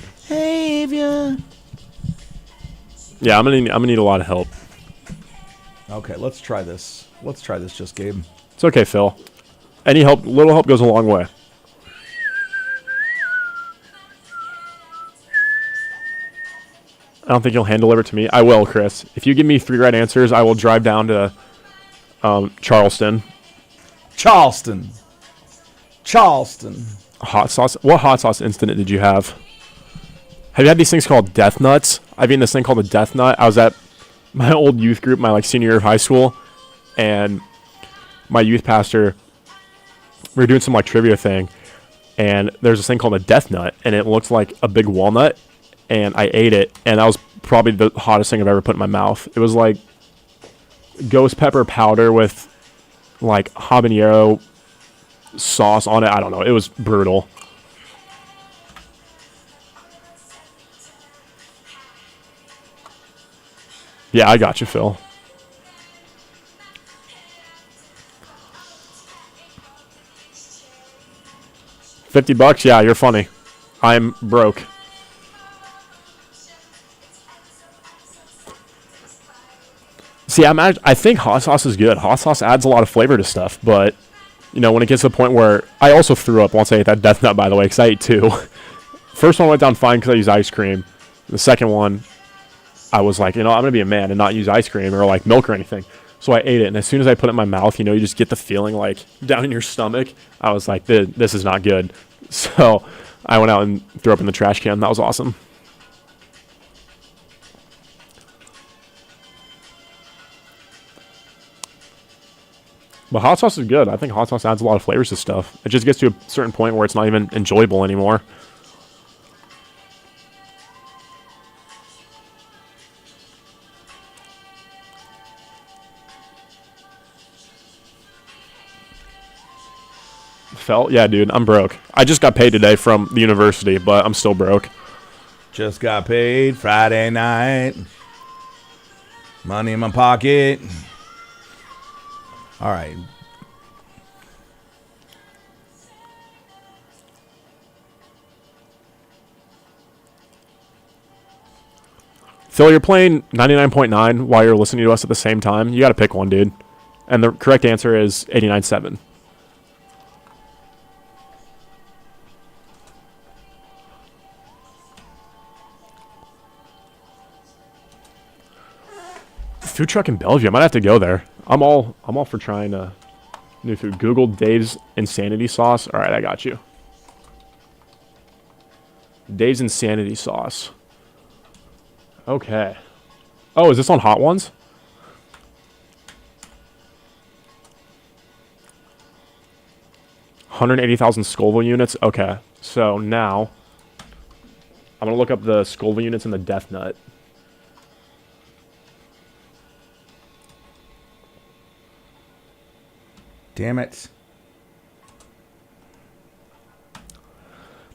Yeah, I'm gonna need a lot of help. Okay, let's try this. Let's try this, Just Gabe. It's okay, Phil. Any help, little help goes a long way. I don't think you'll hand deliver it to me. I will, Chris. If you give me 3 right answers, I will drive down to Charleston. Charleston. Hot sauce. What hot sauce instant did you have? Have you had these things called death nuts? I've eaten this thing called a death nut. I was at my old youth group, my senior year of high school, and my youth pastor, we were doing some trivia thing, and there's this thing called a death nut, and it looked like a big walnut, and I ate it, and that was probably the hottest thing I've ever put in my mouth. It was like ghost pepper powder with habanero sauce on it. I don't know. It was brutal. Yeah, I got you, Phil. $50? Yeah, you're funny. I'm broke. See, I think hot sauce is good. Hot sauce adds a lot of flavor to stuff, but when it gets to the point where I also threw up once I ate that death nut, by the way, because I ate 2. First one went down fine because I used ice cream. The second one, I was like, I'm going to be a man and not use ice cream or milk or anything. So I ate it, and as soon as I put it in my mouth, you just get the feeling down in your stomach. I was like, this is not good. So I went out and threw up in the trash can. That was awesome. But hot sauce is good. I think hot sauce adds a lot of flavors to stuff. It just gets to a certain point where it's not even enjoyable anymore. Yeah, dude, I'm broke. I just got paid today from the university, but I'm still broke. Just got paid Friday night. Money in my pocket. All right. Phil, you're playing 99.9 while you're listening to us at the same time. You got to pick one, dude. And the correct answer is 89.7. Food truck in Bellevue. I might have to go there. I'm all for trying new food. Google Dave's Insanity Sauce. All right, I got you. Dave's Insanity Sauce. Okay. Oh, is this on Hot Ones? $180,000 Scoville units. Okay, so now I'm gonna look up the Scoville units in the Death Nut. Damn it.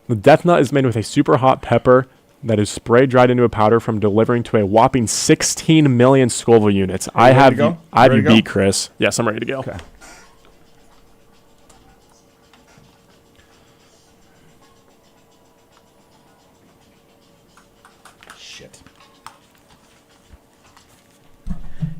The Death Nut is made with a super hot pepper that is spray dried into a powder from delivering to a whopping 16 million Scoville units. I have you beat, Chris. Yes, I'm ready to go. Okay. Shit.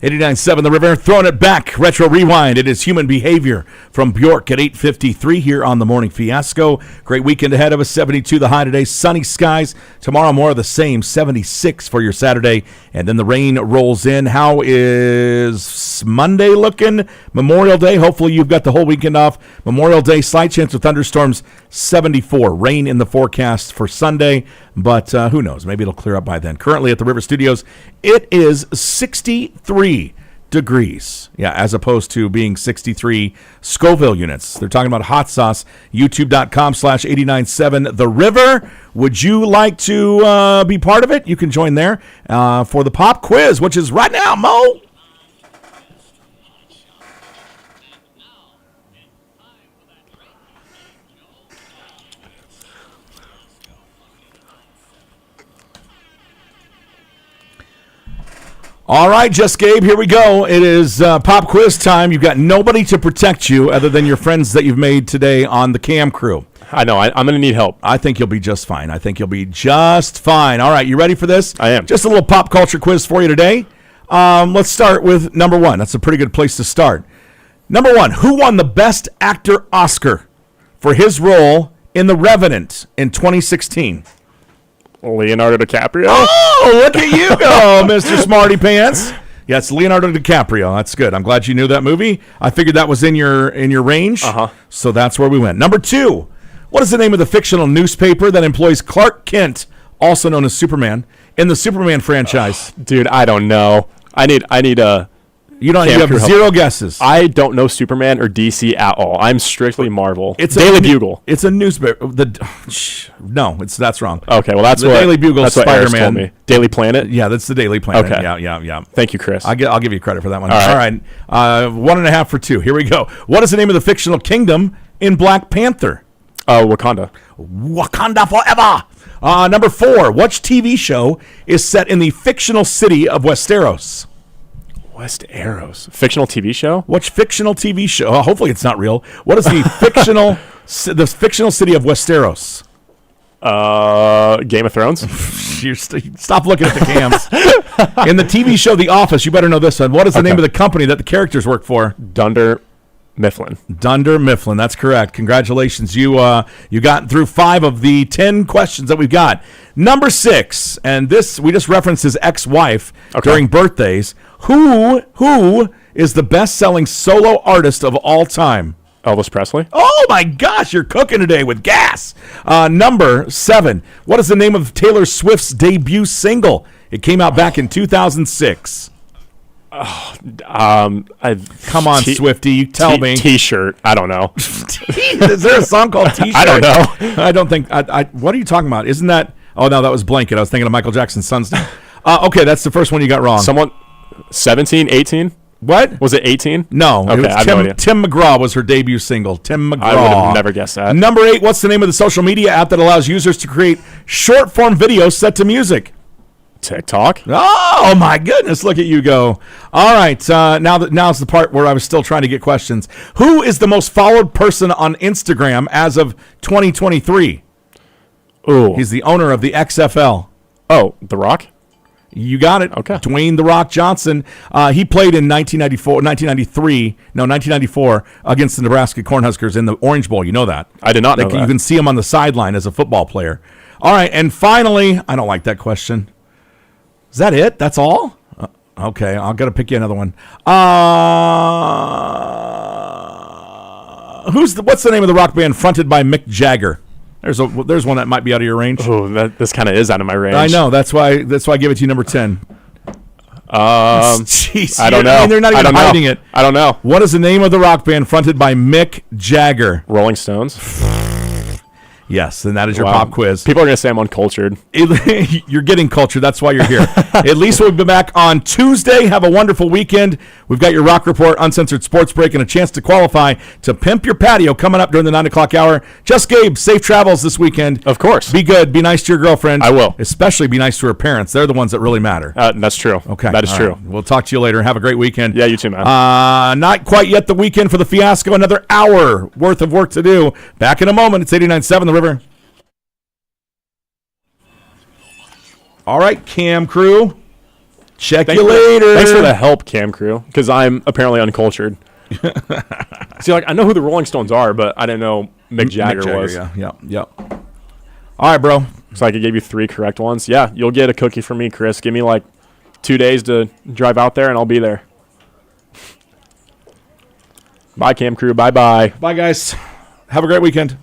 89.7 The River, throwing it back. Retro Rewind. It is Human Behavior from Bjork at 8:53 here on the Morning Fiasco. Great weekend ahead of us. 72 the high today. Sunny skies. Tomorrow more of the same. 76 for your Saturday. And then the rain rolls in. How is Monday looking? Memorial Day. Hopefully you've got the whole weekend off. Memorial Day, slight chance of thunderstorms. 74. Rain in the forecast for Sunday. But who knows? Maybe it'll clear up by then. Currently at the River Studios, it is 63 degrees. Yeah, as opposed to being 63 Scoville units. They're talking about hot sauce. YouTube.com/897 The River. Would you like to be part of it? You can join there for the pop quiz, which is right now, Mo. All right, Just Gabe, here we go. It is pop quiz time. You've got nobody to protect you other than your friends that you've made today on the cam crew. I know. I'm going to need help. I think you'll be just fine. All right, you ready for this? I am. Just a little pop culture quiz for you today. Let's start with number one. That's a pretty good place to start. Number one, who won the Best Actor Oscar for his role in The Revenant in 2016? Leonardo DiCaprio. Oh, look at you go, Mr. Smarty Pants. Yeah, it's Leonardo DiCaprio. That's good. I'm glad you knew that movie. I figured that was in your range. So that's where we went. Number two, what is the name of the fictional newspaper that employs Clark Kent, also known as Superman, in the Superman franchise? Dude, I don't know. I need a. You have zero guesses. I don't know Superman or DC at all. I'm strictly Marvel. It's Daily Bugle. It's a newspaper. That's wrong. Okay, well that's the Daily Bugle. That's Spider-Man. what Eris told me. Daily Planet. Yeah, that's the Daily Planet. Okay. Yeah. Thank you, Chris. I'll give you credit for that one. All All right. 1.5 for 2. Here we go. What is the name of the fictional kingdom in Black Panther? Wakanda. Wakanda forever. Number 4. Which TV show is set in the fictional city of Westeros? Westeros. Fictional TV show? Which fictional TV show? Hopefully it's not real. What is the fictional city of Westeros? Game of Thrones? Stop looking at the cams. In the TV show The Office, you better know this one. What is the name of the company that the characters work for? Dunder Mifflin. Dunder Mifflin. That's correct. Congratulations. You got through 5 of the 10 questions that we've got. Number 6, and this we just referenced his ex-wife during birthdays. Who is the best-selling solo artist of all time? Elvis Presley. Oh my gosh, you're cooking today with gas. Number 7. What is the name of Taylor Swift's debut single? It came out back in 2006. Come on, Swifty, you tell me. T-shirt. I don't know. Is there a song called T-shirt? I don't know. I don't think. What are you talking about? Isn't that? Oh no, that was Blanket. I was thinking of Michael Jackson's son's name. Okay, that's the first one you got wrong. Someone 17, 18? What? Was it 18? No. Okay, it was I have no idea. Tim McGraw was her debut single. Tim McGraw. I would have never guessed that. Number 8, what's the name of the social media app that allows users to create short-form videos set to music? TikTok. Oh my goodness! Look at you go. All right, now's the part where I was still trying to get questions. Who is the most followed person on Instagram as of 2023? Ooh. He's the owner of the XFL. Oh, The Rock? You got it. Okay. Dwayne The Rock Johnson. He played in 1994 against the Nebraska Cornhuskers in the Orange Bowl. You know that. I did not know that. You can see him on the sideline as a football player. All right, and finally, I don't like that question. Is that it? That's all? Okay, I'll gotta pick you another one. What's the name of the rock band fronted by Mick Jagger? There's one that might be out of your range. Oh, this kind of is out of my range. I know. That's why I give it to you number 10. Jeez, I don't know. I mean, they're not even hiding it. I don't know. What is the name of the rock band fronted by Mick Jagger? Rolling Stones. Yes, and that is your Wow. pop quiz. People are going to say I'm uncultured. You're getting cultured. That's why you're here. Eliss will be back on Tuesday. Have a wonderful weekend. We've got your Rock Report, Uncensored Sports Break, and a chance to qualify to pimp your patio coming up during the 9 o'clock hour. Just Gabe, safe travels this weekend. Of course. Be good. Be nice to your girlfriend. I will. Especially be nice to her parents. They're the ones that really matter. That's true. Okay. That is All true. right. We'll talk to you later. Have a great weekend. Yeah, you too, man. Not quite yet the weekend for the fiasco. Another hour worth of work to do. Back in a moment. It's 89.7 The River. All right, Cam Crew. Check you later. Thanks for the help, Cam Crew, because I'm apparently uncultured. See, I know who the Rolling Stones are, but I didn't know Mick Jagger was. Yeah. All right, bro. So I could give you 3 correct ones. Yeah, you'll get a cookie from me, Chris. Give me 2 days to drive out there, and I'll be there. Bye, Cam Crew. Bye-bye. Bye, guys. Have a great weekend.